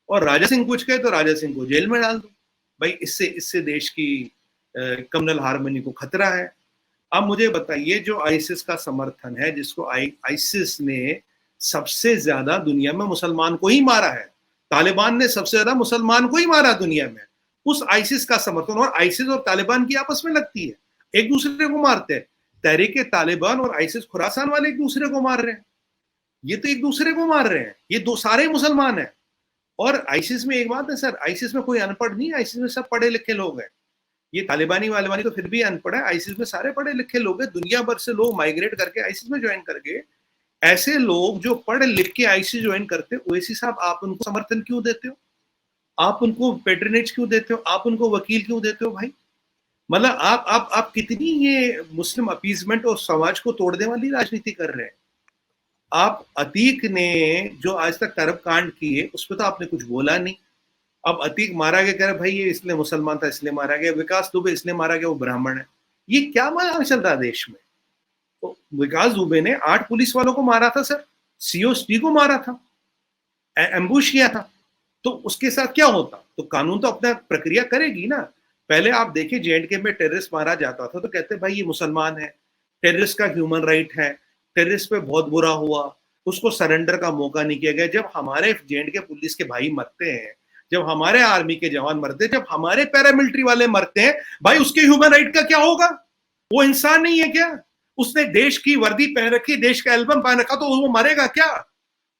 और राजा सिंह कुछ कहे तो राजा सिंह को जेल में डाल दो। भाई इससे देश की कम्युनल हार्मनी को खतरा है। अब मुझे बताइए, जो आईसिस का समर्थन है, जिसको आईसिस ने सबसे ज्यादा दुनिया में मुसलमान को ही मारा है, तालिबान ने सबसे ज्यादा मुसलमान को ही मारा दुनिया में, उस आईसिस का समर्थन, और आईसिस और तालिबान की आपस में लगती है, एक दूसरे को मारते हैं। तहरीके तालिबान और आईसिस खुरासान वाले एक दूसरे को मार रहे हैं, ये तो एक दूसरे को मार रहे हैं, ये दो सारे मुसलमान हैं। और आईसिस में एक बात है सर, आईसिस में कोई अनपढ़ नहीं, आईसिस में सब पढ़े लिखे लोग हैं। ये तालिबानी वाले तो फिर भी अनपढ़ है, आईसिस में सारे पढ़े लिखे लोग हैं। दुनिया भर से लोग माइग्रेट करके आईसिस में ज्वाइन करके, ऐसे लोग जो पढ़ लिख के आईसिस ज्वाइन करते, ओवैसी साहब आप उनको समर्थन क्यों देते हो? आप उनको पेट्रनेज क्यों देते हो? आप उनको वकील क्यों देते हो भाई? मतलब आप कितनी ये मुस्लिम अपीजमेंट और समाज को तोड़ने वाली राजनीति कर रहे हैं। आप अतीक ने जो आज तक कर्म कांड किए उस पर तो आपने कुछ बोला नहीं। अब अतीक मारा गया, कह रहे भाई ये इसलिए मुसलमान था इसलिए मारा गया, विकास दुबे इसलिए मारा गया वो ब्राह्मण है। ये क्या माहौल चल रहा है देश में? तो विकास दुबे ने 8 पुलिस वालों को मारा था सर, सीओएसपी को मारा था, एम्बुश किया था। तो उसके साथ क्या होता? तो कानून तो अपना प्रक्रिया करेगी ना। पहले आप देखिए जेएंडके में टेररिस्ट मारा जाता था तो कहते भाई ये मुसलमान है, टेररिस्ट का ह्यूमन राइट है, टेररिस्ट पे बहुत बुरा हुआ, उसको सरेंडर का मौका नहीं किया गया। जब हमारे जेएंडके पुलिस के भाई मरते हैं, जब हमारे आर्मी के जवान मरते हैं, जब हमारे पैरामिलिट्री वाले मरते हैं, भाई उसके ह्यूमन राइट का क्या होगा? वो इंसान नहीं है क्या? उसने देश की वर्दी पहन रखी, देश का एल्बम पहन रखा, तो वो मरेगा क्या?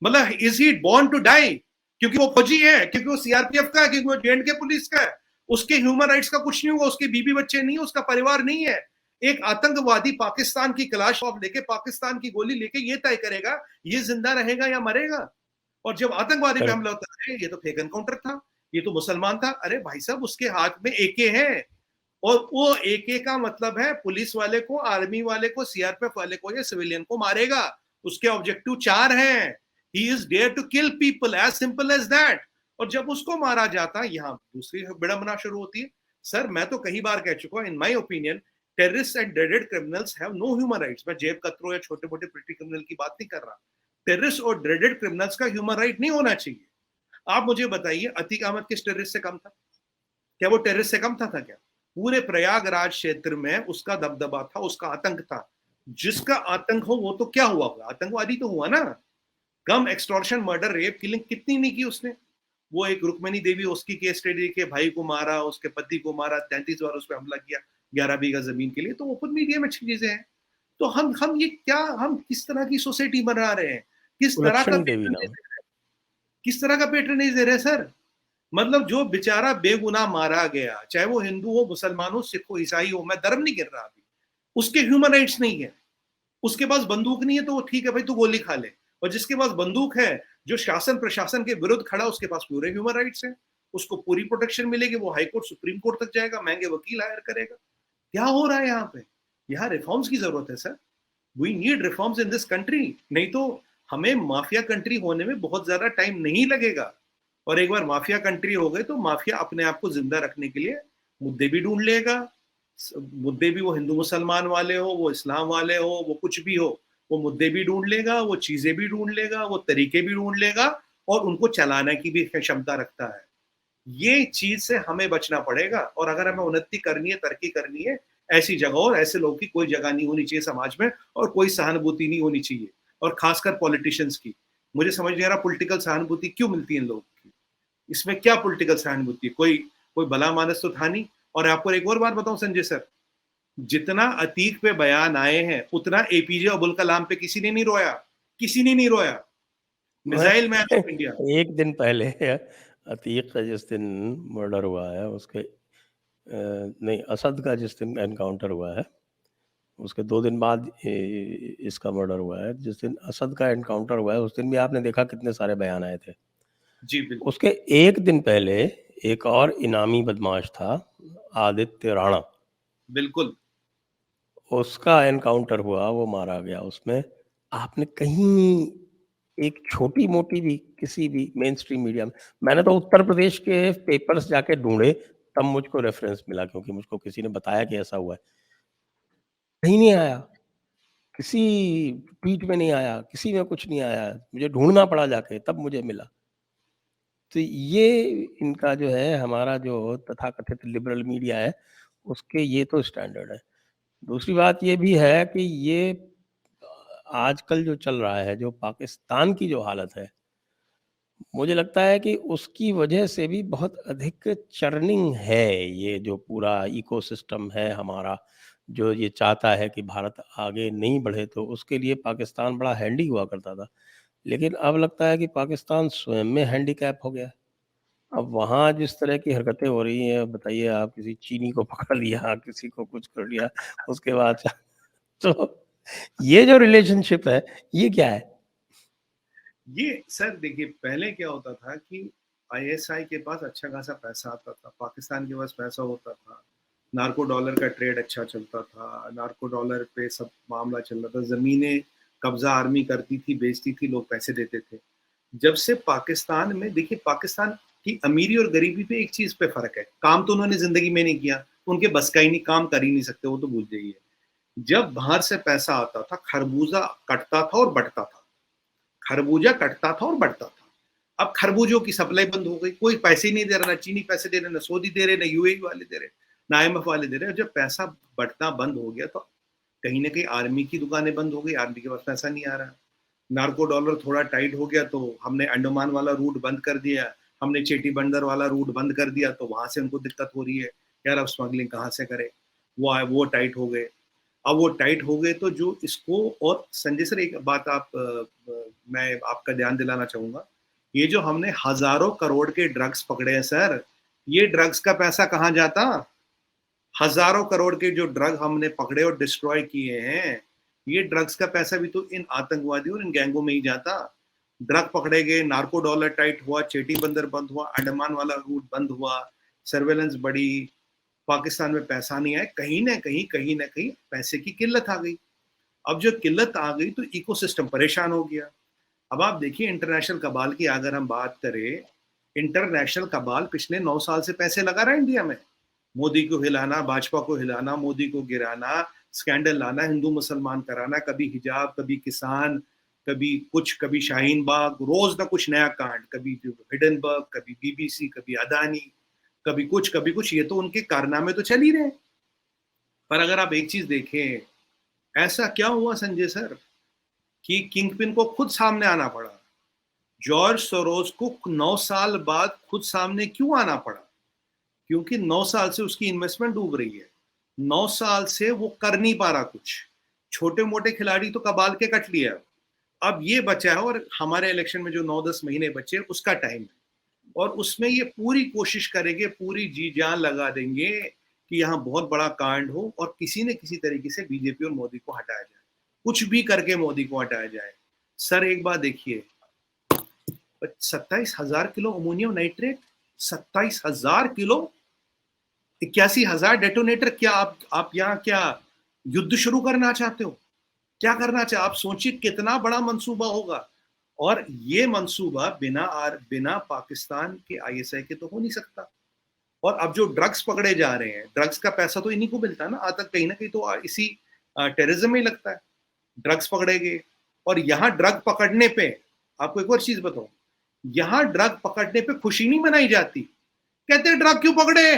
मतलब is he born to die? क्योंकि वो फौजी है, क्योंकि वो सीआरपीएफ का है, क्योंकि वो जेएंडके पुलिस का है, उसके ह्यूमन राइट्स का कुछ नहीं होगा, उसके बीबी बच्चे नहीं है, उसका परिवार नहीं है। एक आतंकवादी पाकिस्तान की कलाशॉप लेके, पाकिस्तान की गोली लेके ये तय करेगा ये जिंदा रहेगा या मरेगा। और जब आतंकवादी पे हमला होता है, ये तो फेक एनकाउंटर था, ये तो मुसलमान था। अरे भाई साहब, उसके हाथ में एके है, और वो एके का मतलब है पुलिस वाले को, आर्मी वाले को, सीआरपीएफ वाले को या सिविलियन को मारेगा। उसके ऑब्जेक्टिव 4 हैं। He is dare to kill people, as simple as that. और जब उसको मारा जाता, यहां दूसरी विडंबना शुरू होती है। सर मैं तो कई बार कह चुका हूं, in my opinion terrorist and dreaded criminals have no human rights. मैं जेब कतरों या छोटे मोटे प्रिटी क्रिमिनल की बात नहीं कर रहा। टेररिस्ट और ड्रेडेड क्रिमिनल्स का ह्यूमन राइट नहीं होना चाहिए। आप मुझे बताइए, अतीक अहमद किस टेररिस्ट से कम था? क्या वो टेररिस्ट से कम था क्या? पूरे प्रयागराज क्षेत्र में उसका दबदबा था, उसका आतंक था। जिसका आतंक हो वो तो क्या हुआ? आतंकवादी तो हुआ ना। कम एक्सटॉर्शन, मर्डर, रेप, किलिंग कितनी नहीं की उसने। वो एक रुक्मणी देवी, उसकी केस स्टडी के भाई को मारा, उसके पति को मारा, 33 बार उस पर हमला किया 11 बीघा जमीन के लिए। तो ओपन मीडिया में अच्छी चीजें हैं। तो हम ये क्या, हम किस तरह की सोसाइटी बना रहे हैं? किस तरह का सुलक्षणी देवी पैटर्न, नाम। किस तरह का पैटर्नेज दे रहे हैं सर? मतलब जो बेचारा बेगुनाह मारा गया, चाहे वो हिंदू हो, मुसलमान हो, सिख हो, ईसाई हो, मैं धर्म नहीं गिर रहा अभी, उसके ह्यूमन राइट्स नहीं है। उसके पास बंदूक नहीं है तो वो ठीक है भाई, तू गोली खा ले। और जिसके पास बंदूक है, जो शासन प्रशासन के विरुद्ध खड़ा, उसके पास पूरे ह्यूमन राइट्स हैं, उसको पूरी प्रोटेक्शन मिलेगी, वो हाई कोर्ट सुप्रीम कोर्ट तक जाएगा, महंगे वकील हायर करेगा। क्या हो रहा है यहाँ पे? यहाँ रिफॉर्म्स की जरूरत है sir. We need reforms in this country. नहीं तो हमें माफिया कंट्री होने में बहुत ज्यादा टाइम नहीं लगेगा। और एक बार माफिया कंट्री हो गए तो माफिया अपने आप को जिंदा रखने के लिए मुद्दे भी ढूंढ लेगा। मुद्दे भी, वो हिंदू मुसलमान वाले हो, वो इस्लाम वाले हो, वो कुछ भी हो, वो मुद्दे भी ढूंढ लेगा, वो चीजें भी ढूंढ लेगा, वो तरीके भी ढूंढ लेगा, और उनको चलाने की भी क्षमता रखता है। ये चीज से हमें बचना पड़ेगा। और अगर हमें उन्नति करनी है, तरक्की करनी है, ऐसी जगह और ऐसे लोगों की कोई जगह नहीं होनी चाहिए समाज में, और कोई सहानुभूति नहीं होनी चाहिए, और खासकर पॉलिटिशियंस की। मुझे समझ नहीं आ रहा पॉलिटिकल सहानुभूति क्यों मिलती है इन लोगों की। इसमें क्या पॉलिटिकल सहानुभूति? कोई कोई भला मानस तो था नहीं। और आपको एक और बात बताऊं संजय सर, जितना अतीक पे बयान आए हैं, उतना एपीजे अब्दुल कलाम पे किसी ने नहीं रोया। किसी ने नहीं रोया। Missile man of India. एक दिन पहले अतीक का जिस दिन मर्डर हुआ है उसके नहीं, असद का जिस दिन एनकाउंटर हुआ है उसके 2 दिन बाद इसका मर्डर हुआ है। जिस दिन असद का एनकाउंटर हुआ है उस दिन भी आपने देखा कितने सारे बयान आए थे। जी बिल्कुल। उसके एक दिन पहले एक और इनामी बदमाश था, आदित्य राणा, बिल्कुल। उसका एनकाउंटर हुआ, वो मारा गया उसमें। आपने कहीं एक छोटी मोटी भी किसी भी मेन स्ट्रीम मीडिया में, मैंने तो उत्तर प्रदेश के पेपर्स जाके ढूंढे तब मुझको रेफरेंस मिला, क्योंकि मुझको किसी ने बताया कि ऐसा हुआ है। कहीं नहीं आया, किसी ट्वीट में नहीं आया, किसी में कुछ नहीं आया, मुझे ढूंढना पड़ा जाके तब मुझे मिला। तो ये इनका जो है, हमारा जो तथाकथित लिबरल मीडिया है उसके ये तो स्टैंडर्ड है। दूसरी बात ये भी है कि ये आजकल जो चल रहा है, जो पाकिस्तान की जो हालत है, मुझे लगता है कि उसकी वजह से भी बहुत अधिक चर्निंग है। ये जो पूरा इकोसिस्टम है हमारा, जो ये चाहता है कि भारत आगे नहीं बढ़े, तो उसके लिए पाकिस्तान बड़ा हैंडी हुआ करता था। लेकिन अब लगता है कि पाकिस्तान स्वयं में हैंडीकैप हो गया है। अब वहाँ जिस तरह की हरकतें हो रही हैं, बताइए आप, किसी चीनी को पकड़ लिया, किसी को कुछ कर लिया, उसके बाद तो ये जो रिलेशनशिप है, ये क्या है? ये सर देखिए, पहले क्या होता था कि आईएसआई के पास अच्छा खासा पैसा आता था, पाकिस्तान के पास पैसा होता था, नार्को डॉलर का ट्रेड अच्छा चलता था, नार्को डॉलर पे सब मामला चल रहा था, जमीनें कब्जा आर्मी करती थी, बेचती थी, लोग पैसे देते थे। जब से पाकिस्तान में, देखिए पाकिस्तान की अमीरी और गरीबी पे एक चीज पे फर्क है, काम तो उन्होंने जिंदगी में नहीं किया, उनके बस का ही नहीं, काम कर ही नहीं सकते, वो तो भूल जाइए। जब बाहर से पैसा आता था, खरबूजा कटता था और बंटता था, खरबूजा कटता था और बंटता था। अब खरबूजों की सप्लाई बंद हो गई, कोई पैसे ही नहीं दे रहा, ना चीनी पैसे दे रहे, ना सऊदी दे रहे, ना यूएई वाले दे रहे, ना आईएमएफ वाले दे रहे। जब पैसा बंटना बंद हो गया तो कहीं ना कहीं आर्मी की दुकानें बंद हो गई, आर्मी के पास पैसा नहीं आ रहा। नार्को डॉलर थोड़ा टाइट हो गया तो हमने अंडमान वाला रूट बंद कर दिया, हमने चेटी बंदर वाला रूट बंद कर दिया, तो वहां से उनको दिक्कत हो रही है, यार अब स्मगलिंग कहाँ से करे, वो टाइट हो गए। अब वो टाइट हो गए तो जो इसको, और संजय सर एक बात मैं आपका ध्यान दिलाना चाहूंगा, ये जो हमने हजारों करोड़ के ड्रग्स पकड़े हैं सर, ये ड्रग्स का पैसा कहाँ जाता? हजारों करोड़ के जो ड्रग हमने पकड़े और डिस्ट्रॉय किए हैं, ये ड्रग्स का पैसा भी तो इन आतंकवादियों और इन गैंगों में ही जाता। ड्रग पकड़े गए, नार्को डॉलर टाइट हुआ, चेटी बंदर बंद हुआ, अंडमान वाला रूट बंद हुआ, सर्वेलेंस बढ़ी, पाकिस्तान में पैसा नहीं आया, कहीं ना कहीं पैसे की किल्लत आ गई। अब जो किल्लत आ गई तो इकोसिस्टम परेशान हो गया। अब आप देखिए इंटरनेशनल कबाल की अगर हम बात करें, इंटरनेशनल कबाल पिछले 9 साल से पैसे लगा रहा है इंडिया में, मोदी को हिलाना, भाजपा को हिलाना, मोदी को गिराना, स्कैंडल लाना, हिंदू मुसलमान कराना, कभी हिजाब, कभी किसान, कभी कुछ, कभी शाहीन बाग, रोज ना कुछ नया कांड, कभी हिडनबर्ग, कभी बीबीसी, कभी अदानी, कभी कुछ, ये तो उनके कारनामे तो चल ही रहे हैं। पर अगर आप एक चीज देखें, ऐसा क्या हुआ संजय सर कि किंगपिन को खुद सामने आना पड़ा? जॉर्ज सोरोस को 9 साल बाद खुद सामने क्यों आना पड़ा? क्योंकि 9 साल से उसकी इन्वेस्टमेंट डूब रही है, 9 साल से वो कर नहीं पा रहा कुछ। छोटे मोटे खिलाड़ी तो कबाल के कट लिया, अब ये बचा है, और हमारे इलेक्शन में जो 9-10 महीने बचे उसका टाइम है, और उसमें ये पूरी कोशिश करेंगे, पूरी जी जान लगा देंगे कि यहाँ बहुत बड़ा कांड हो और किसी न किसी तरीके से बीजेपी और मोदी को हटाया जाए, कुछ भी करके मोदी को हटाया जाए। सर एक बात देखिए, 27,000 kilo ammonium nitrate, 27,000 kilo, 81,000 detonator. क्या आप यहाँ क्या युद्ध शुरू करना चाहते हो? क्या करना चाहे आप सोचिए, कितना बड़ा मंसूबा होगा। और ये मंसूबा बिना पाकिस्तान के आईएसआई के तो हो नहीं सकता। और अब जो ड्रग्स पकड़े जा रहे हैं, ड्रग्स का पैसा तो इन्हीं को मिलता है ना, आता कहीं ना कहीं तो इसी टेररिज्म में ही लगता है। ड्रग्स पकड़े गए, और यहाँ ड्रग पकड़ने पे, आपको एक और चीज बताऊं, यहाँ ड्रग पकड़ने पे खुशी नहीं मनाई जाती। कहते हैं ड्रग क्यों पकड़े,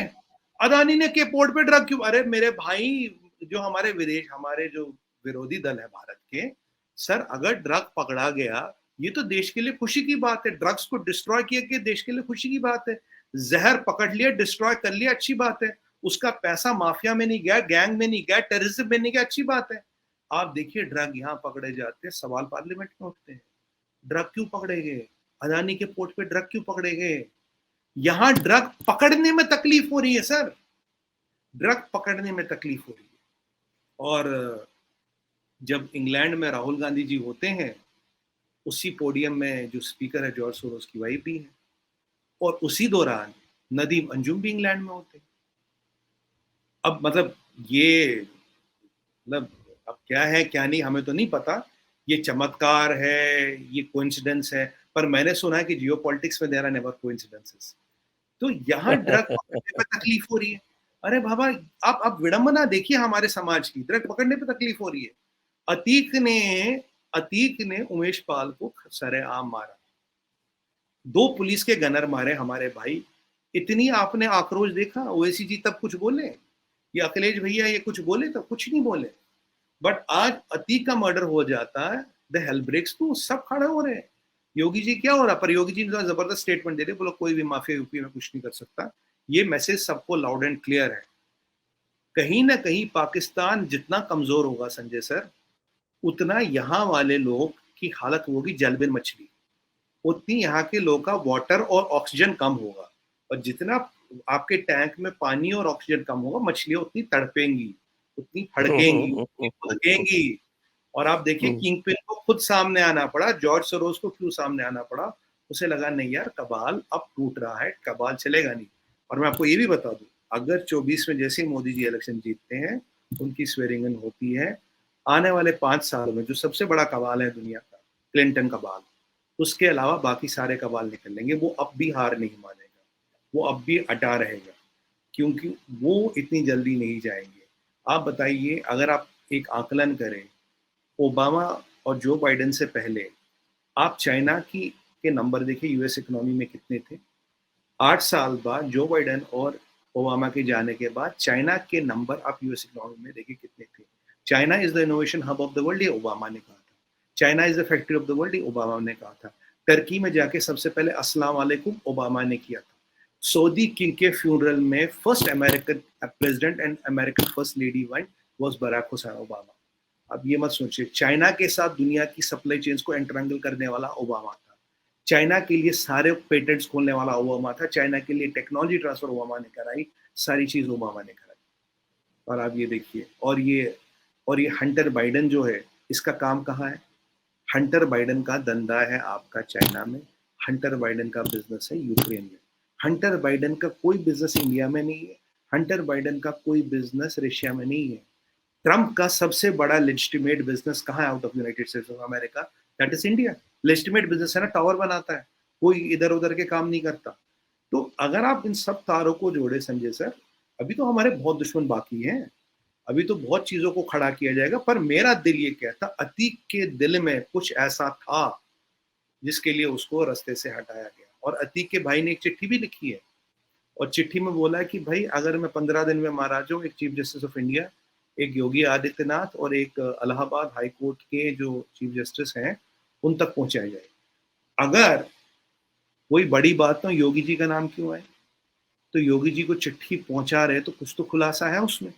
अदानी ने के पोर्ट पे ड्रग क्यों? अरे मेरे भाई, जो हमारे जो विरोधी दल है भारत के, सर अगर ड्रग पकड़ा गया, ये तो देश के लिए खुशी की बात है। ड्रग्स को डिस्ट्रॉय किया गया, देश के लिए खुशी की बात है। जहर पकड़ लिया, डिस्ट्रॉय कर लिया, अच्छी बात है। उसका पैसा माफिया में नहीं गया, गैंग में नहीं गया, टेररिज्म में नहीं गया, अच्छी बात है। आप देखिए ड्रग यहाँ पकड़े जाते हैं, सवाल पार्लियामेंट में उठते हैं, ड्रग क्यों पकड़े गए? अदानी के पोर्ट पे ड्रग क्यों पकड़े गए? यहां ड्रग पकड़ने में तकलीफ हो रही है सर, ड्रग पकड़ने में तकलीफ हो रही है। और जब इंग्लैंड में राहुल गांधी जी होते हैं, उसी पोडियम में जो स्पीकर है जॉर्ज सोरोस की वाइफ भी है, और उसी दौरान नदीम अंजुम भी इंग्लैंड में होते हैं। अब मतलब ये, मतलब अब क्या है क्या नहीं हमें तो नहीं पता, ये चमत्कार है, ये कोइंसिडेंस है, पर मैंने सुना है कि जियो पॉलिटिक्स में देर आर नेवर कोइंसिडेंसेस। तो यहाँ ड्रग पकड़ने पे तकलीफ हो रही है। अरे बाबा, आप विडंबना देखिए हमारे समाज की, ड्रग पकड़ने पे तकलीफ हो रही है। अतीक ने उमेश पाल को सरेआम मारा, 2 पुलिस के गनर मारे हमारे भाई। इतनी आपने आक्रोश देखा? ओवैसी जी तब कुछ बोले, ये अखिलेश भैया ये कुछ बोले? तब कुछ नहीं बोले। बट आज अतीक का मर्डर हो जाता है, द हेल ब्रेक्स, तो सब खड़े हो रहे हैं। योगी जी क्या हो रहा? पर योगी जी ने जबरदस्त स्टेटमेंट दे रहे, बोलो कोई भी माफिया यूपी में कुछ नहीं कर सकता। ये मैसेज सबको लाउड एंड क्लियर है। कहीं ना कहीं पाकिस्तान जितना कमजोर होगा संजय सर, उतना यहाँ वाले लोग की हालत होगी जलबिन मछली, उतनी यहाँ के लोग का वाटर और ऑक्सीजन कम होगा। और जितना आपके टैंक में पानी और ऑक्सीजन कम होगा, मछलियां उतनी तड़पेंगी, उतनी फड़केंगी, उतनी भड़केंगी। और आप देखिए किंगपिन को खुद सामने आना पड़ा, जॉर्ज सोरोस को क्यों सामने आना पड़ा? उसे लगा नहीं यार, कबाल अब टूट रहा है, कबाल चलेगा नहीं। और मैं आपको ये भी बता दूं, अगर 24 में जैसे ही मोदी जी इलेक्शन जीतते हैं, उनकी स्वेरिंग इन होती है, आने वाले 5 साल में जो सबसे बड़ा कबाल है दुनिया का, क्लिंटन कबाल, उसके अलावा बाकी सारे कबाल निकल लेंगे। वो अब भी हार नहीं मानेगा, वो अब भी अटा रहेगा, क्योंकि वो इतनी जल्दी नहीं जाएंगे। आप बताइए, अगर आप एक आकलन करें, ओबामा और जो बाइडेन से पहले आप चाइना के नंबर देखिए यूएस इकोनॉमी में कितने थे। 8 साल बाद जो बाइडेन और ओबामा के जाने के बाद चाइना के नंबर आप यूएस इकोनॉमी में देखिए कितने थे। China is the innovation hub of the world, ये ओबामा ने कहा था। China is the factory of the world, ये ओबामा ने कहा था। टर्की में जाके सबसे पहले अस्सलाम वालेकुम ओबामा ने किया था। सऊदी किंग के फ्यूनरल में first American president and American first lady went was Barack Hussein Obama. अब ये मत सोचिए, चाइना के साथ दुनिया की सप्लाई चेन्स को एंट्रैंगल करने वाला ओबामा था। चाइना के लिए सारे पेटेंट्स खोलने वाला ओबामा था। चाइना के लिए टेक्नोलॉजी ट्रांसफर ओबामा ने कराई, सारी चीज ओबामा ने कराई। और आप ये देखिए, और ये हंटर बाइडेन जो है, इसका काम कहाँ है? हंटर बाइडेन का धंधा है आपका चाइना में, हंटर बाइडेन का बिजनेस है यूक्रेन में। हंटर बाइडेन का कोई बिजनेस इंडिया में नहीं है, हंटर बाइडेन का कोई बिजनेस रशिया में नहीं है। ट्रंप का सबसे बड़ा लेजिटिमेट बिजनेस कहाँ है out of United states of America? That is India. Legitimate business है ना, टावर बनाता है, कोई इधर उधर के काम नहीं करता। तो अगर आप इन सब तारों को जोड़े संजय सर, अभी तो हमारे बहुत दुश्मन बाकी हैं, अभी तो बहुत चीजों को खड़ा किया जाएगा। पर मेरा दिल ये कहता, अतीक के दिल में कुछ ऐसा था जिसके लिए उसको रास्ते से हटाया गया। और अतीक के भाई ने एक चिट्ठी भी लिखी है, और चिट्ठी में बोला है कि भाई अगर मैं 15 दिन में मारा जाऊं, एक चीफ जस्टिस ऑफ इंडिया, एक योगी आदित्यनाथ और एक इलाहाबाद हाई कोर्ट के जो चीफ जस्टिस हैं, उन तक पहुंचाया जाए। अगर कोई बड़ी बात, तो योगी जी का नाम क्यों है? तो योगी जी को चिट्ठी पहुंचा रहे तो कुछ तो खुलासा है उसमें।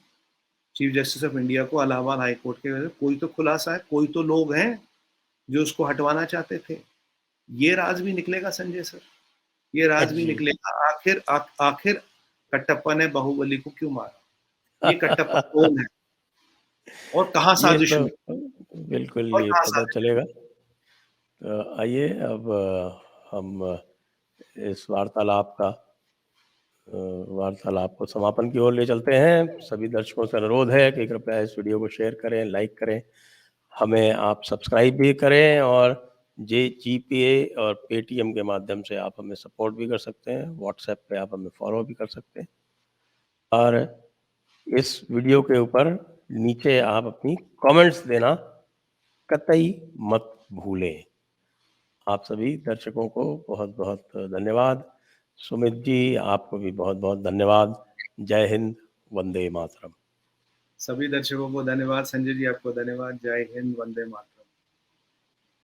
चीफ जस्टिस ऑफ इंडिया को इलाहाबाद हाई कोर्ट के कोई तो खुलासा है, कोई तो लोग हैं जो उसको हटवाना चाहते थे। ये राज भी निकलेगा संजय सर, ये राज भी निकलेगा। आखिर कटप्पा ने बाहुबली को क्यों मारा? ये कटप्पा कौन है और कहाँ साजिश हुई? बिल्कुल और ये कहाँ पता साजिश? चलेगा। तो आइए अब हम इस वार्तालाप को समापन की ओर ले चलते हैं। सभी दर्शकों से अनुरोध है कि कृपया इस वीडियो को शेयर करें, लाइक करें, हमें आप सब्सक्राइब भी करें, और जीपे और पेटीएम के माध्यम से आप हमें सपोर्ट भी कर सकते हैं। व्हाट्सएप पे आप हमें फॉलो भी कर सकते हैं। और इस वीडियो के ऊपर नीचे आप अपनी कमेंट्स देना कतई मत भूलें। आप सभी दर्शकों को बहुत बहुत धन्यवाद। सुमित जी, आपको भी बहुत बहुत धन्यवाद। जय हिंद, वंदे मातरम। सभी दर्शकों को धन्यवाद। संजय जी आपको धन्यवाद। जय हिंद, वंदे मातरम।